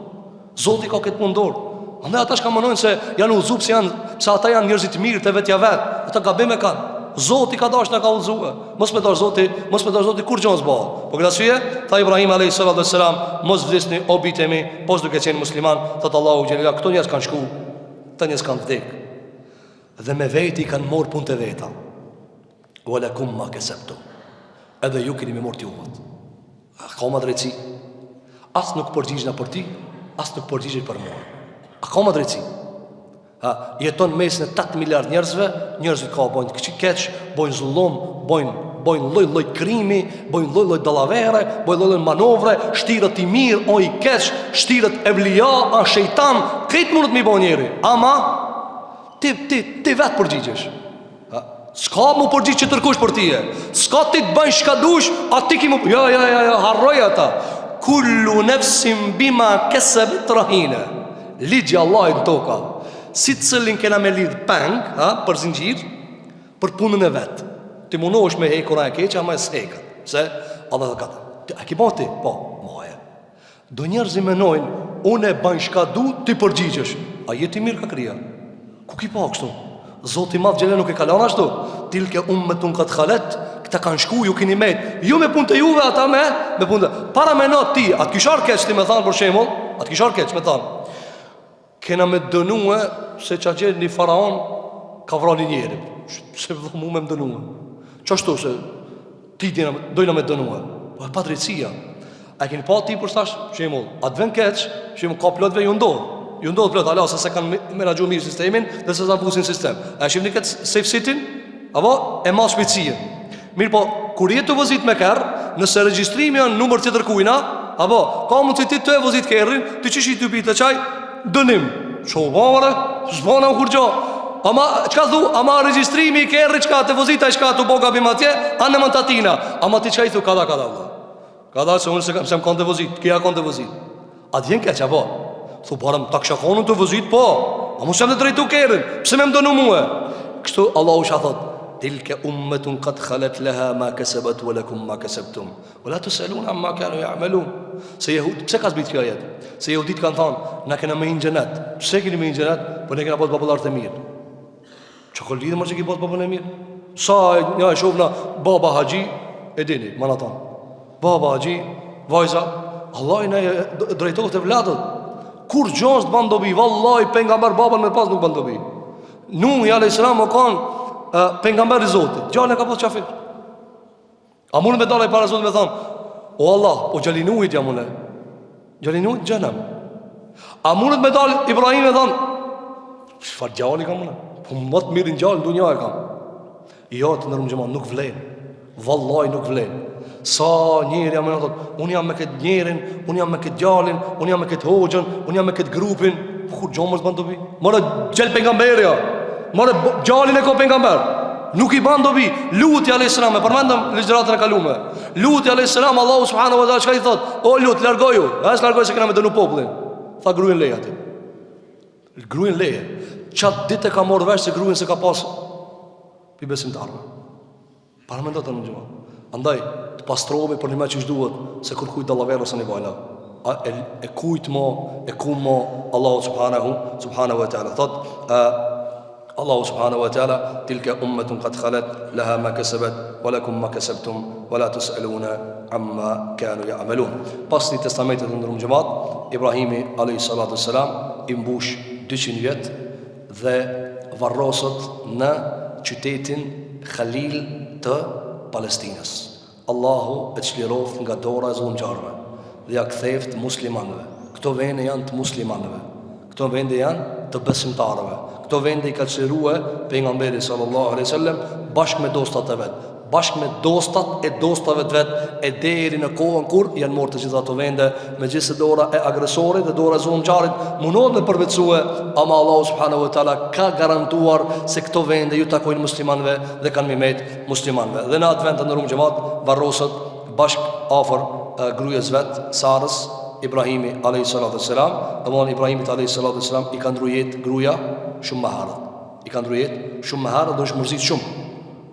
Zoti ka këtë punë dorë. Andaj ata shka mënojnë se janë udhëzuar se ata janë njerëzit mirë të vetja vet. Ata gabim e kanë. Zoti ka dashur na ka udhëzuar. Mos me dash Zoti kur gjë s'bëh. Po gracie, tha Ibrahim alayhis salam, mos vdesni o bitemi, pos duke qenë musliman, thot Allahu xhelal, këto njerëz kanë shku, këto njerëz kanë vdek. Dhe me veti kanë marrë punë të veta. Walakum ma kasabtum. Edhe ju keni me marrë juvat. Ka ma drejtësi. As nuk përgjigjen për ti, as nuk përgjigjen për mua. Ka ma drejtësi. Jeton mesin e 8 miliard njerëzve, njerëzit ka bojnë keq, bojnë zullum, bojnë lloj krimi, bojnë lloj dallavere, bojnë lloj manovre, shtirët i mirë, o i keq, shtirët evlija, a shejtan, këtë mundet mi bojnë njeri. Ama ti vetë përgjigjesh. S'ka mu përgjigj që tërkush për tije. S'ka ti të bëjnë shka dush, a ti ki mu... Ja, harroj ata. Kullu nefsim bima kesebet rahine. Ligja Allah i toka. Si të cëllin kena me lidh peng, për zingjir, për punën e vetë. Ti munohesh me hekura e keqe, ama e s'hekët. Se, Allah dhe kata. A ki po ti? Po, moje. Do njerëzi menojnë, unë e bajnë shka du, ti përgjigjesh. A jeti mirë ka krija? Ku ki po kështu? Zoti madh gjele nuk e kalon ashtu. Tilke ummetun qad khalet, këta kanë shku, ju keni met. Ju me punë të juve, ata me punë të... Para me not ti, atë kishar keq ti me thanë për shembull, atë kishar keq me thanë. Kena me dënue se qa gjerë një faraon ka vrani njeri. Se mu me më dënue. Qashtu se ti dojna me dënue. Po e pa drejtësia. A keni pa ti përstash, shembull, atë vend keq, shembull ka plotve ju ndodh plot, ala se kanë menaxhu mirë sistemin dhe se sa fusin sistem. A shihni këtë safe city? Apo e ma shpejtësia. Mirë po, kur jetë të vozit me kerr, nëse regjistrimi janë numër tjetër kujna, apo ka mundësi ti të e vozit kerrin, ti çish i dy bitë çaj dënim. Çovare, s'bona kur gjë. Ama çka thu, ama regjistrimi i kerrit çka të vozita çka të boga bim atje, anë montatina. Ama ti çaj thu kada Allah. Kada se unë se kam kontë vozit, kia kontë vozit. A djen keq apo? Thu barëm takshakonun të vozit po. A mos jam të drejtu kerrin, pse më dënu mua? Kështu Allahu sha thot, tilka ummatun qad khalat laha ma kasabat wa lakum ma kasabtum wa la tusaluna amma kanu ya'malun. Se jehud, pse ka zbrit kjo ajet? Se jehudit kanë thonë, na kena me në xhenet. Pse keni me në xhenet? Po ne kena pas popullar të mirë. Çka lidhë më që ki pas popullën e mirë? Sa ja e shohna baba Haxhi, e dini, manaton. Baba Haxhi, vajza, Allah i na drejtohet e vladët. Kur gjost ban dobi, vallahi pejgamber babën me pas nuk ban dobi. Nuhi alayhis salam o kanë pejgamberi i Zotit. Djalë ka pas çafir. A mund me dalë para Zotit me thon, o Allah, o xhalinuit jam unë. Xhalinuit xhenam. A mund me dalë Ibrahim me thon, çfarë djalë kam unë? Po më të mirë gjallë në dunja e kam. Jo të nërëm gjëman, nuk vlen. Vallahi nuk vlen. Sa njëri jam e në thotë, unë jam me këtë njerin, unë jam me këtë gjallin, unë jam me këtë hoxën, unë jam me këtë grupin. Kur gjomër së bandë dobi? Mërë gjellë pengamberja, mërë gjallin e ko pengamber. Nuk i bandë dobi. Luti a.s. e përmendëm ligjëratën e kalume. Luti a.s. Allahu subhanahu wa ta'ala çka i thotë? O lut, largoju. As largoju se kena me dënu popullin. Tha gruin leje ati. Gruin leje. Qatë ditë e ka morë vesh se gruin se ka pasë pi besimtarve. Para me ndo të në gjëma. Andaj, të pastrohemi për një me që ishtë duhet, se kur kujtë dallaverë ose një bajla. E kujtë mo, e ku mo, Allahu subhanahu wa ta'ala. Thot, Allahu subhanahu wa ta'ala, tilke ummetun qad khalet, laha ma kesebet, wa lakum ma kesebtum, wa la tus'aluna amma kanu ya'malun. Pas një testamentet në nërëm gjëmat, Ibrahimi a.s. i mbush 200 vjetë, dhe varrosët në qytetin Khalil të Palestinës. Allahu e çliroft nga dora e zullumçarëve dhe ja ktheft muslimanëve. Këto vende janë të muslimanëve. Këto vende janë të besimtarëve. Këto vende i ka çliruar pejgamberi sallallahu alaihi wasallam bashkë me dostat e vet. Bashkë me dostat e dostave të vet, e deri në kohën kur janë morë të gjitha ato vende, megjithëse dora e agresorit dhe dora e zullumçarit mundohet me përvetësue, ama Allahu subhanahu wa taala ka garantuar se këto vende ju takojnë muslimanëve dhe kanë mimet muslimanëve. Dhe në atë vend të ndërum xhamat varrosët bashkë afër gruajes vet, Sarës, Ibrahimi alayhis salam, domthon Ibrahimit alayhis salam i ka ndruar jetë gruaja shumë më herët. I ka ndruar jetë shumë më herët dhe është mërzit shumë.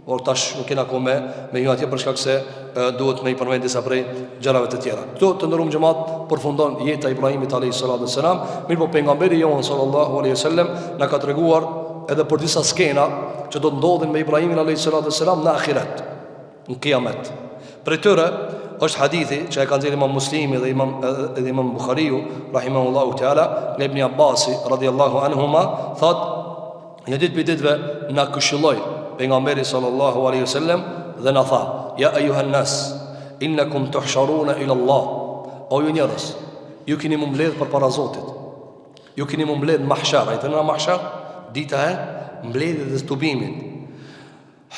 por tash nuk kena kohë me ju atje për shkak se duhet me i përmend disa prej gjërave të tjera. Këto të ndërum xhamat përfundon jeta e Ibrahimit alayhis salam. Mirë po pejgamberi jon sallallahu alaihi wasallam na ka treguar edhe për disa skena që do të ndodhin me Ibrahimin alayhis salam në ahiret, në kiamet. Për tyre është hadithi që e ka nxjerrë Imam Muslimi dhe Imam Buhariu rahimahullahu taala, nga Ibn Abbas radhiyallahu anhuma, thot një ditë për ditëve na këshilloi pejgamberi sallallahu alaihi wasallam dhe na tha: "Ya ayuhan nas, innakum tuhsharuna ila Allah." O ju njerëz, ju keni më mbledh përpara Zotit. Ju keni më mbledh mahshar, ai thënë mahshar, dita e mbledhjes dhe stubimit.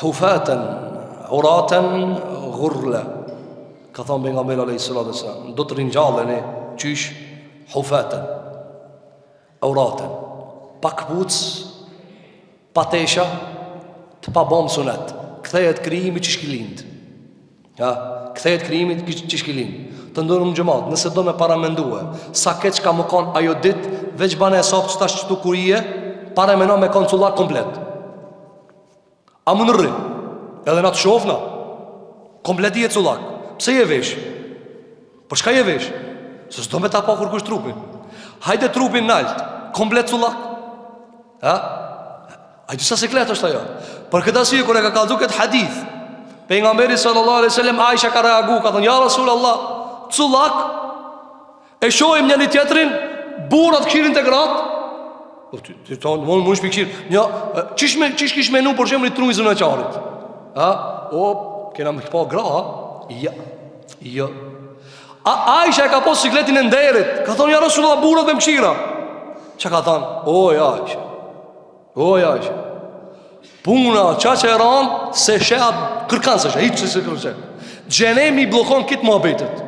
Hufatan, uratan, ghurla. Ka thonë pejgamberi alayhis salam, do të ringjalleni qysh hufatan, uratan, pa kpuc, pa tesha, të pa bom sunet. Kthehet krijimi që shkilind. Ja, kthehet krijimi që shkilind. Të ndërëm xhamat, nëse do me paramendue sa keq ka më kon ajo ditë, veç bane e sot që tash qëtu kurije, para me me konsulat komplet. A më nërri, edhe na të shofna komplet i e cullak. Pse je vesh? Për shka je vesh? Se s'do me ta pa kërkush trupin. Hajde trupin nalt, komplet cullak. Ha? Hajde sa seklet është ajo. Për këtë asyje, kër e ka kalzu këtë hadith, pejgamberi sallallahu alaihi wasallam, Aisha ka reagu, ka thënë: "Ja Rasulullah, cullak e shohim njëri tjetrin, burrat kishin të gratë." Ti thonë, mund shpikshir. Ja, çish kish menu për shembull i trujzën e qarit. Ha? O, kena më pa gra, ha? Ja. Jo. Aisha ka pas sikletin e nderit. Ka thonë: "Ja Rasulullah, burrat me mkshira." Çka ka thonë? O ja Aisha. O ja Aisha. Puna qa që e ranë, se sheha kërkan se sheha, hitë se kërkan. Gjenemi i blokon kitë muhabetet.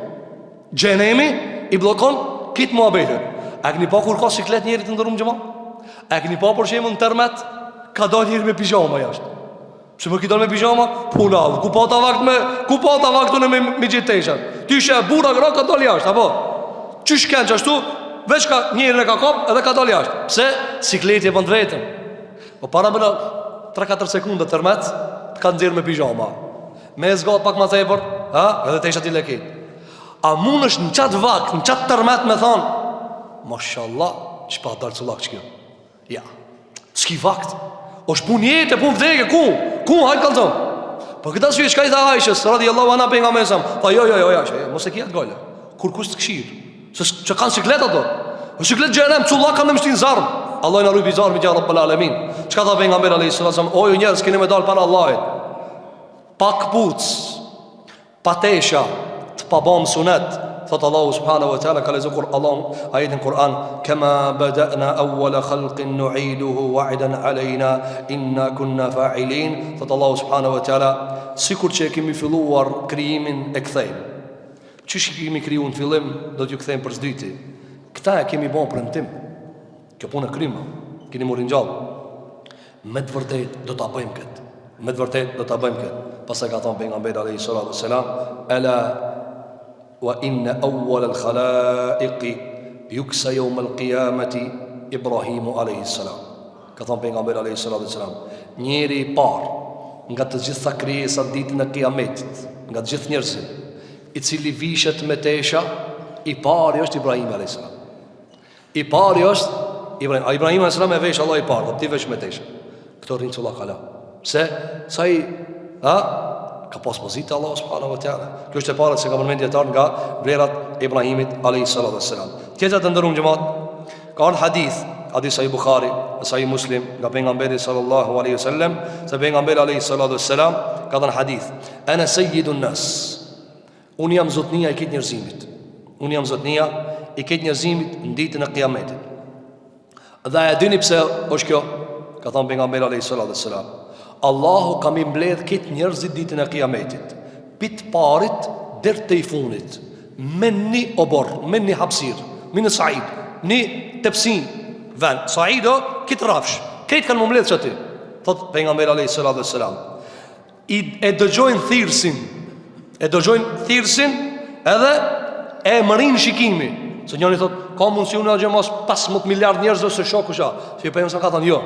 Gjenemi i blokon kitë muhabetet. A këni pa kur ka siklet njerit në ndërum gjëma? A këni pa për shemë në tërmet, ka do njeri me pijama jashtë. Pse më kiton me pijama? Puna, ku pa ta vaktu në me gjitheshat. Ty shë bura gra ka do jashtë, apo? Qysh kënë qashtu, veç ka njerin e ka kap edhe ka do jashtë. Pse? Sikleti e bënd vetëm. Po para më në 3-4 sekunde tërmet, të ka nëzirë me pijama. Me e zgatë pak ma tepër, edhe të isha t'i leket. A mund është në qatë vakt, në qatë tërmet me thonë: "Mashallah, që pa dalë cullak që kjo." Ja, s'ki vakt. O shpun jetë, pun vdeke, ku, hajtë kalëzëm. Për këta s'ju e shka i tha Aishës, radhiyallahu anha për nga mesam, tha: jo, mos e kjetë gajle, kur kus të këshirë, se që kanë siklet ato. Siklet gjenem, cullak kanë dhe mështin zarmë. Allah i në rujë bizarë, mi gja Rabbel Alamin. Qka tha pejgamberi alayhis salam? O ju njerëz, keni me dalë para Allahit, pa kpuc, pa tesha, të pa bom sunet. Thotë Allahu subhanahu wa ta'ala, ka lezu ajetin Kur'an: "Kema bada'na awwala khalqin nu'iduhu wa'idan alejna, inna kunna fa'ilin." Thotë Allahu subhanahu wa ta'ala, sikur që e kemi filluar krijimin e kthejmë. Qysh i kemi kriju në fillim, do t'ju kthejmë për s'dyti. Këta e kemi bon për në tim. Kjo punë e kryma, keni murin gjallë. Me të vërtet do t'a bëjmë këtë. Pastaj ka thonë pejgamberi alayhis salam: "Ala wa inna awwal al-khalaiqi yuksa yawm al-qiyamati Ibrahimu alayhis salam." Ka thonë pejgamberi alayhis salam: "Njeri i parë nga të gjitha krijesat ditën e kiametit, nga të gjithë njerëzit, i cili vishet me tesha, i pari është Ibrahim alayhis salam." I pari është Ibrahim a.s. e vesh Allah i parë, ti vesh me tesha. Këto rinë culla kala. Pse? Sa i ka pas pozitë Allah subhanahu wa ta'ala. Kjo është e parët se ka përmend dietar nga vlerat Ibrahimit a.s. Tjetër të ndërum gjëmat, ka në hadith sahih Bukhari, sahih Muslim, nga pejgamberi sallallahu alaihi wasallam, se pejgamberi alayhis salam ka dhënë hadith: "Ana sayyidun nas." Unë jam zotnia i këtë njerëzimit në ditën e kiametit. Dhe e dini pse është kjo? Ka thënë pejgamberi alayhis salam: Allahu ka mi mbledh këtë njerëzit ditën e kiametit, pit parit deri te i funit, me një obor, me një hapsir, me një said, një tepsin vend. Saido këtë rafsh, këtë kanë më mbledh që ti. Thot pejgamberi alayhis salam: e dëgjojnë thirrsin, edhe e mërin shikimi. Se njëri thot, ka mundësi unë gjë mos 15 miliard njerëz ose shoku sha. Si pejgamberi ka thënë, jo.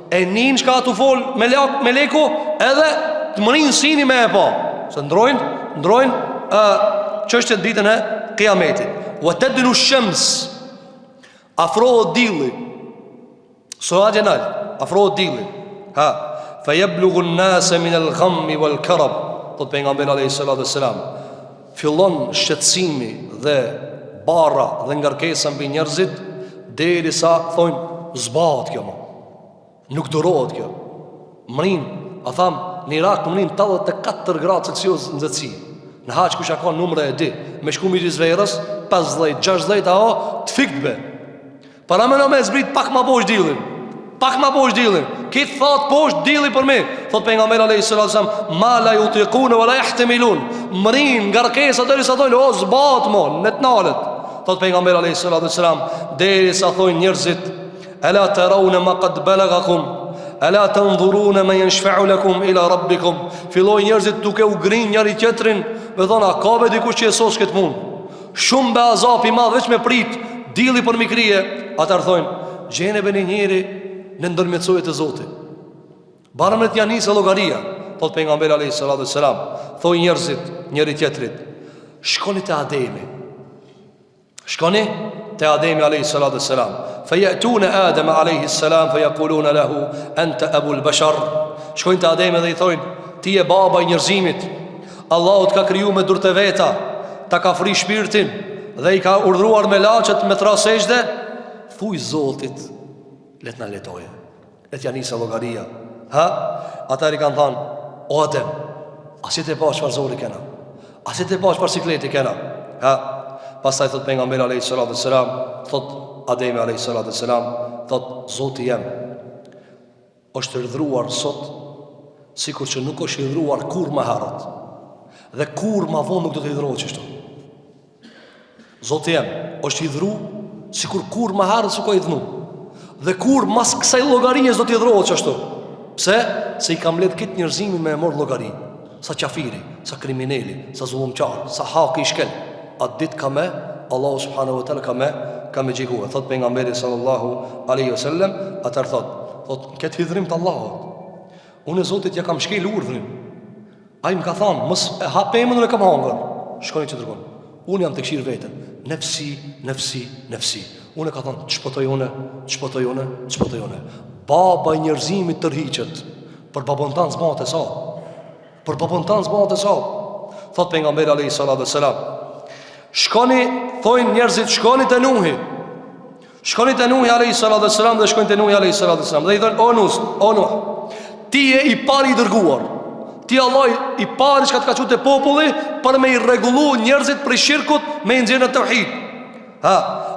E nin çka tu fol me leku, edhe të mërin sini me e pa. Se ndrojnë çështjet ditën e Kiametit. Wa tadnu shams, afrohet dilli. Sura Gjenal, afrohet dilli. Fa yablughu an-nasa min al-ghammi wal-karab. Thot pejgamberi alayhi salatu wassalam, fillon shqetësimi dhe barra dhe ngarkesa mbi njerëzit, derisa thonë zbahet kjo, nuk durohet kjo. Mrin, a tham, në Irak mrin 84 gradë Celsius nxehtësi. Në Haç kush ka numre e di, me shku midis verës 50, 60 aho të fikt be. Para më me zbrit pak më poshtë dillin. Pak më poshtë dillin. Kit thot poshtë dilli për me. Thot pejgamberi alayhi salatu wasallam, ma la yutiqun wa la yahtamilun. Mrin ngarkesa derisa thonë o zbat mo, net nalet. Thot pejgamberi alayhi salatu wasalam, derisa thonë njerzit, ala tarawna ma qad balaghakum, ala tanzuruna man yanshfa'u lakum ila rabbikum. Filloi njerzit duke u grin njëri tjetrin, me thonë a ka be dikush që e sos këtë punë. Shumë be azap i madh veç me prit, dilli për mi krije. Atar thonë, gjene be një njeri në ndërmjetësojë të Zotit. Barëm në t'ja nisë llogaria. Thot pejgamberi alayhi salatu wasalam, thoi njerzit njëri tjetrit, shkoni te Ademi. Shkoni te Ademi alayhi salatu wassalam. Fayatuna Adam alayhi salam fayaquluna lahu anta abul bashar. Shkojnë te Ademi dhe i thojnë, ti je baba i njerëzimit. Allahu të ka kriju me dur të veta, ta ka fri shpirtin dhe i ka urdhruar me laçet me trasejde. Thuj Zotit, let na letoje, let ja nisa llogaria. Ata i kanë thënë, o Adem, a si të pash çfarë zori kena? A si të pash çfarë sikleti kena? Pastaj thot pejgamberi alayhi salatu wassalam, thot Ademi alayhi salatu wassalam, thot Zoti jam është urdhëruar sot sikur që nuk është urdhëruar kur më herët. Dhe kur më vonë nuk do të urdhërohet kështu. Zoti jam është urdhëruar sikur kur më herët s'u ka urdhëruar. Dhe kur mas kësaj llogarie do të urdhërohet kështu. Pse? Se i kam ledh këtë njerëzimin me mor llogari. Sa qafiri, sa kriminali, sa zullumçar, sa haki i shkel. Atë ditë ka me Allahu subhanahu wa taala ka me gjikuar. Thot pejgamberi sallallahu alaihi wasallam, atar thot këtë hidhrim të Allahut. Unë Zotit ja kam shkel urdhrin. Ai më ka thënë, mos e hap emrin e kam hangur. Shkoni që dërgon. Unë jam të këshir veten. Nefsi. Unë ka thënë, çpotoj unë. Baba i njerëzimit tërhiqet. Për babon tan zbat e sa. Thot pejgamberi alayhi salatu wassalam, shkoni, thojnë njerëzit, shkoni te Nuhi. Shkoni te Nuhi alayhi salatu wassalam dhe shkojnë te Nuhi alayhi salatu wassalam. Dhe i thonë, o Nuh, ti je i pari i dërguar. Ti Allah i pari që ka të te populli për me i rregullu njerëzit për shirkut me i nxjerrë në tauhid.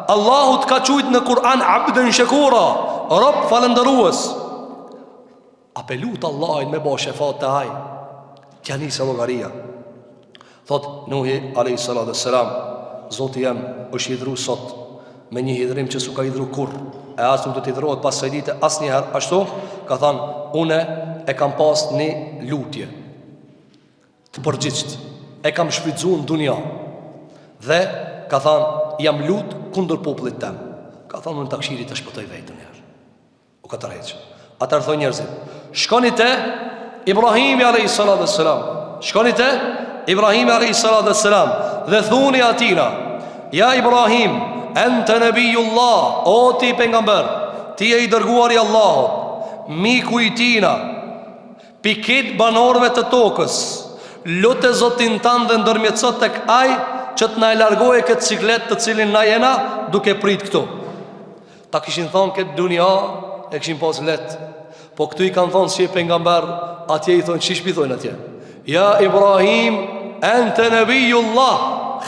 Allahu të ka thujt në Kur'an abden shakura, rob falëndërues. Apelut Allahin me bo shefat të aj, t'ja nisë llogaria. Thot Nuhi alayhi salatu wassalam, Zoti jam është hidhru sot me një hidhrim që s'u ka hidhru kur, e as nuk do të hidhrohet pas së dite asnjëherë. Ashtu ka thënë, une e kam pas një lutje të përgjithshme, e kam shfrytzuar në dunja dhe ka thënë, jam lut kundër popullit tim. Ka thënë, unë takshiri të shpëtoj vetën herë. U ka tërheq. Ata thonë njerëzit, shkoni te Ibrahimi alayhi salatu wassalam. Shkoni te Ibrahimi alayhi salatu wassalam dhe thuni atina, ja Ibrahim, ente nebijullah, o ti pejgamber, ti je i dërguar i Allahut, miku i tina, pikit banorëve të tokës, lutë Zotin tan dhe ndërmjetëso tek ai që të na e largoje këtë ciklet të cilin na jena duke prit këtu. Ta kishin thonë këtë dunja e kishin pas let, po këtu i kanë thonë si e pejgamber, atje i thonë çish thonë atje, ja Ibrahim, ente nebijullah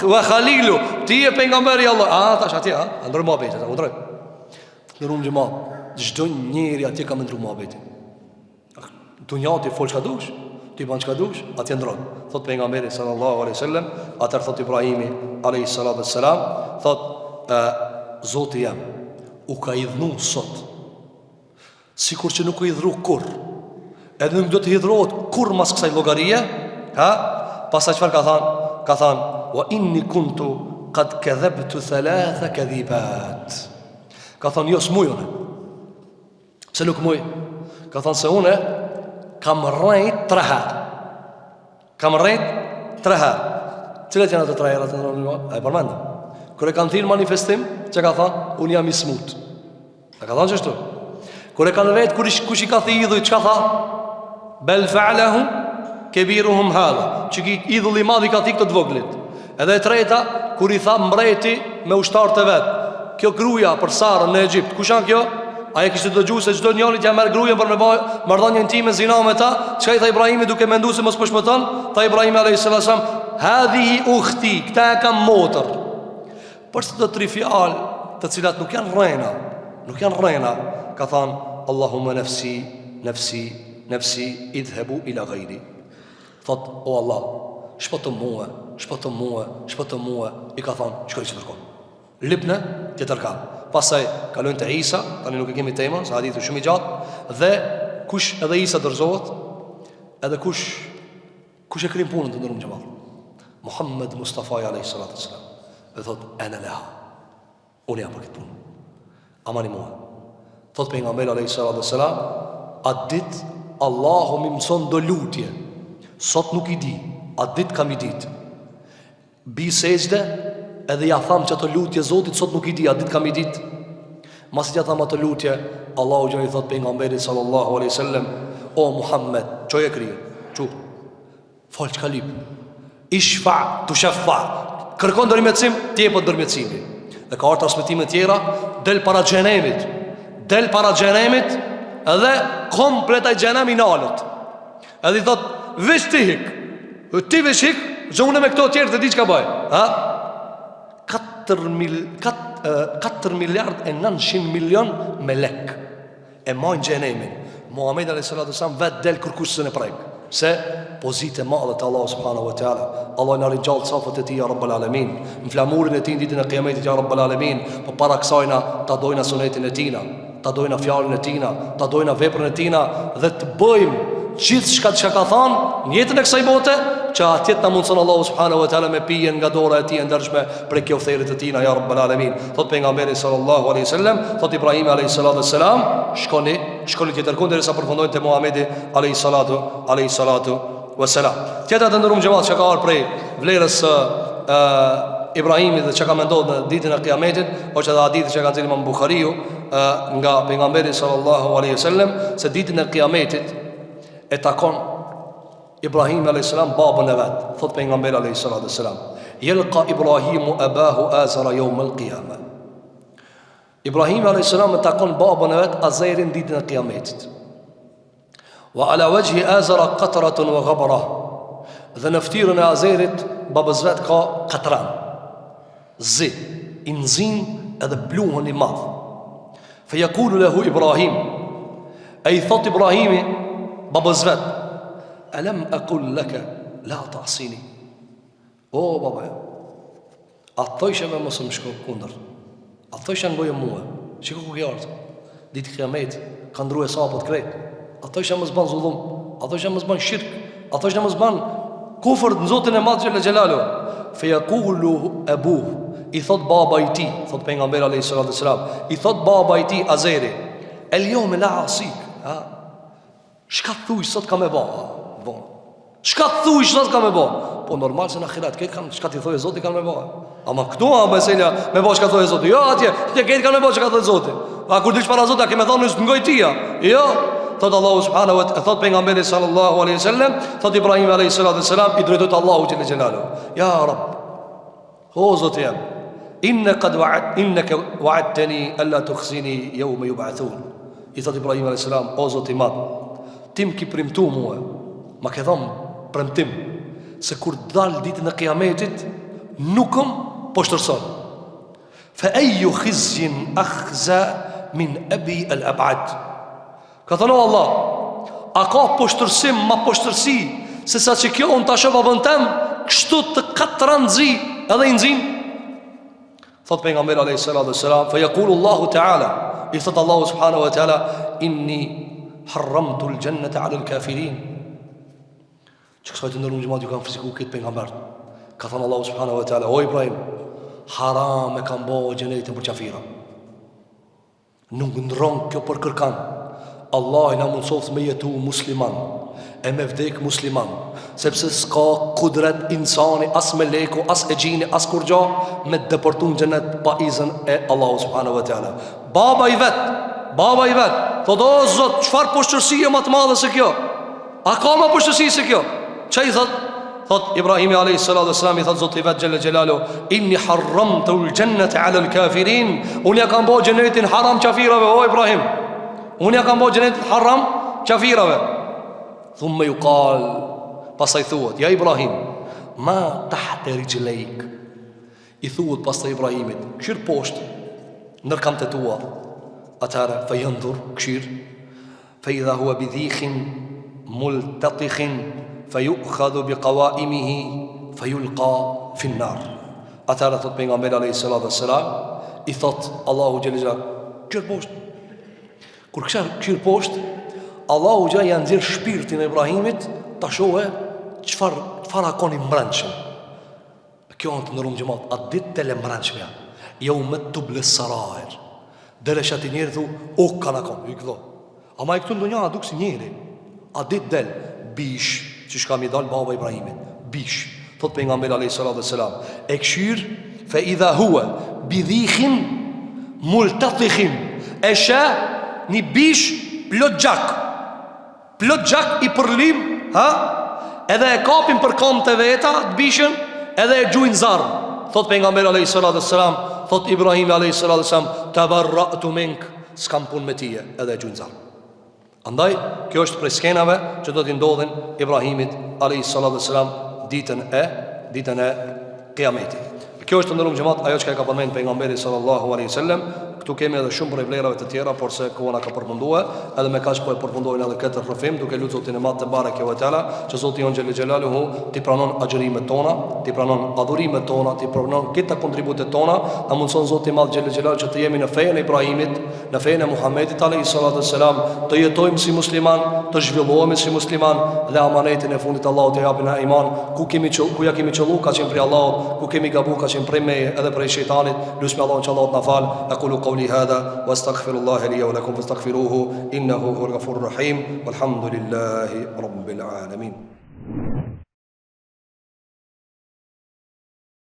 wa khalilu, ti e pejgamberi Allah. Tash atje, ndër muhabetin, u drejt. Ndërum xhama, çdo njeri atje ka ndër muhabetin. Dunja ti fol çka dush, ti ban çka dush, atje ndron. Thot pejgamberi sallallahu alaihi wasallam, atë thot Ibrahimi alayhi salatu wassalam, thot Zoti jam u ka idhnu sot, sikur që nuk u idhru kur, edhe nuk do të hidhrohet kur mas kësaj llogarie. Pastaj çfarë ka thënë? Ka thënë, wa inni kuntu qad kadhabtu thalatha kadhibat. Ka thënë, jo s'mujone. Pse nuk muj? Ka thënë se une kam rrejt 3 herë. Kam rrejt 3 herë. Cilat janë ato 3 herë të ndërruar? E përmendëm. Kur e kanë thirrë manifestim, çka ka thënë? Unë jam i smut. A ka thënë çështu? Kur e kanë vetë kush i ka thirrë, çka tha? Bel fa'alahu kebiruhum hadha. Çiki idhulli i madh i ka thikë të voglit. Edhe e treta, kur i tha mbreti me ushtarët e vet, kjo gruaja për Sarën në Egjipt, kush janë kjo? Ai kishte dëgjuar se çdo njeri t'ia merr gruajën për me bëj marrëdhënie intime zina me ta. Çka i tha Ibrahimi duke menduar se mos po shpëton? Tha Ibrahimi alayhis salam, "Hadhihi ukhti", këta e kam motër. Por së të 3 fjalë, të cilat nuk janë rrena, ka thënë Allahumma nafsi, nafsi, nafsi, idhhabu ila ghayri. Thot, o Allah, shpëto mua, i ka thënë, shkoj që tërkon. Lipne, tjetër ka. Pasaj, kalojnë të Isa, tani nuk e kemi temën, sa hadithu shumë i gjatë, dhe kush edhe Isa dërzohet, edhe kush e krim punën të ndërrum gjëmat. Muhammed Mustafa a.s. Dhe thot, ene leha, unë jam për këtë punë, amani mua. Thot për nga mbele a.s. Atë dit, Allahu mi mëson do lutje, sot nuk i di, atë dit kam i dit. Bi sejde, edhe ja tham që ato lutje Zotit, sot nuk i di, atë dit kam i dit. Masit ja tham ato lutje, Allahu gjëri thot për nga mbele sallallahu a.s. O Muhammed, qoj e krije, që, falë që ka lip, ishfa, tu sheffa, kërkon dërmjetësim, tjepët dërmjetësimi. Dhe ka artë transmitime tjera, del para gjenemit, edhe kompletaj gjenemi nalët. Edhe i thot, vish ti hik, ti vish hik, zhune me këto tjerë të di që ka bëj. 4 miliard e 900 milion me lek e majnë gjenemin. Muhammed a.s. vetë del kërkushësën e prejkë. Se pozite madhe të Allah subhanahu wa ta'ala. Allah në rinjallë safët e ti, ja Rabbal Alamin. Në flamurin e ti në ditën e kiametit, ja Rabbal Alamin. Po para kësajna, ta dojna sunetin e tina, ta dojna fjallin e tina, ta dojna veprën e tina, dhe të bëjmë gjithë shka që ka thanë në jetën e kësaj bote, që atjet në mundësën Allah subhanahu wa ta'ala me pijen nga dora e ti e ndërshme prej kjo therit e tina, ja Rabbal Alamin. Thot pejgamberi sallallahu alaihi sallam, thot Ibrahimi alaihi salatu sallam, shkoni tjetër kunder e sa përfundojnë të Muhamedi alaihi salatu wassalam. Tjetër të ndërum gjëmat që ka arë prej vlerës Ibrahimi dhe që ka mendojnë në ditën e kiametit, o që dhe hadithi që ka nëzirë Imam Bukhariu nga pejgamberi sallallahu alaihi sallam, se ditën e kiametit e takon Ibrahim a.s. babën e vetë. Thot pejgamberi a.s. Jelka Ibrahimu abahu azara jom el qiyama. Ibrahim a.s. me takon babën e vetë Azerin ditën e kiametit. Wa ala wajhi azara qatratun wa ghabra. Dhe në ftyrën e Azerit babës vetë ka katran, zi, i nxin edhe bluhën i madh. Fe yakulu lahu Ibrahim, e i thot Ibrahimi babës vetë, alam aqul laka la ta'sini. O baba, a thojshë me mos më shko kundër, a thojshë ngojë mua, shiko ku ke ardhur ditë kiamet, ka ndruar sapët krejt, a thojshë mos ban zullum, a thojshë mos ban shirk, a thojshë mos ban kufër në Zotin e Madh xhela xhelalu. Fe yaqulu abuh, i thot baba i tij, thot pejgamberi alayhis salam, i thot baba i tij Azeri, el yawm la asik, shka thuj sot ka me ba, shka thuj sot ka me ba. Po normal se në akhirat këtë kanë shka ti thoj e Zoti kanë me ba. Ama këtu a meselja me ba shka thoj e Zoti. Jo atje këtë kanë me ba shka thoj e Zoti. A kur dish para Zoti a keme thonë nështë ngoj tia. Jo. Thot Allahu subhanahu wa ta'ala, thot pejgamberi sallallahu alaihi wasallam, thot Ibrahim alaihi salam, i drejtot Allahu jalla jalalu. Ya Rabb, o Zoti jam, innaka wa'adtani alla tukhzini yawma yub'athun. I thot Ibrahim alaihi salam, o Zoti madh, tim ki primtu mua, ma ke dham premtim se kur dal ditën e kiametit nukëm po shtërson. Fa ayyu khizyin akhza min abi al-ab'ad. Ka thënë Allah, a ka poshtërsim ma poshtërsi se sa që kjo unë të ashe babën tem, kështu të katë rëndzi edhe i nëzim. Thot pejgamberi alayhis salam, fa yaqulu Allahu ta'ala, i thot Allahu subhanahu wa ta'ala, inni harramtu al-jannata 'ala al-kafirin. Që kësaj të ndërrumë gjëmat ju kanë fiziku këtë pejgamber. Ka thënë Allahu subhanahu wa ta'ala, o Ibrahim, haram e kanë bëu xhenetin për qafira. Nuk ndron kjo për kërkan. Allah i na mundsoft me jetu musliman, e me vdek musliman, sepse s'ka kudret insani, as me leku, as e gjini, as kur gja, me deportun gjenet pa izën e Allahu subhanahu wa ta'ala. Baba i vet, thot, o Zot, qfar poshtërsi e më të madhe se kjo? A ka ma poshtërsi se kjo? Që i thot? Thot Ibrahimi a.s. i thot Zot i vet gjelle gjelalu, inni harram të ulgjennet ala l'kafirin, unë ja kam bo gjenetin haram qafirave, o Ibrahim, unë ja kam bo gjenetin haram qafirave. Thumme ju kal, pasaj thuhet, ja Ibrahim, ma tahte rijlejk, i thuhet pas të Ibrahimit, këshir poshtë, nër kam të tua, atare, fe jëndhur, këshir, fe idha hua bidhikhin, multatikhin, fe ju khadhu bi qawaimihi, fe ju lqa finnar. Atare, thot për nga mbele a.s. I thot Allahu Gjelligja, këshir poshtë. Kur këshir poshtë, Allahu Gjelligja janë zirë shpirtin e Ibrahimit, ta shohe qëfar akoni mbrenqëm. Kjo në të nërum gjëmat, atë dit të le mbrenqëmja, jo me të blesarajer. Dere shati njerë thu, o kanë akon, i këdo. Ama i këtu në dunja, a duk si njeri. A dit del, bish, që shka mi dal baba Ibrahimit, bish. Thot për nga mbele a.s. E këshir, fe idha hua, bidhikhin, multatikhin. E shë, një bish, plot gjak i përlim, ha? Edhe e kapin për kam të veta, të bishën, edhe e gjujnë zarë. Thot për nga mbele a.s. Thot Ibrahimi a.s. Të barra'tu mink, s'kam pun me tije, edhe e gjujnë zarë. Andaj, kjo është prej skenave që do t'i ndodhin Ibrahimit a.s. ditën e kiametit. Kjo është të ndërum gjëmat, ajo që ka përmend pejgamberi sallallahu alaihi wasallam. Këtu kemi edhe shumë prej vlerave të tjera, por se kohëna ka përfundue, edhe me kaq po e përfundojnë edhe këtë rrëfim, duke lutur Zotin e Madh te bareke ve teala, që Zoti jon xhel xhelaluhu ti pranon agjërimet tona, ti pranon adhurimet tona, ti pranon këta kontributet tona, na mundson Zoti i Madh xhel xhelalu që të jemi në fenë e Ibrahimit, në fenë e Muhamedit alayhi salatu wassalam, të jetojmë si musliman, të zhvillohemi si musliman dhe amanetin e fundit Allahu të japë na iman, ku ja kemi qellu ka qenë prej Allahut, ku kemi gabu ka qenë prej meje edhe prej shejtanit. Lutem Allahun që Allahu na fal. Aqulu qawli hadha wastaghfirullaha li wa lakum fastaghfiruhu innahu huwal ghafurur rahim walhamdulillahi rabbil alamin.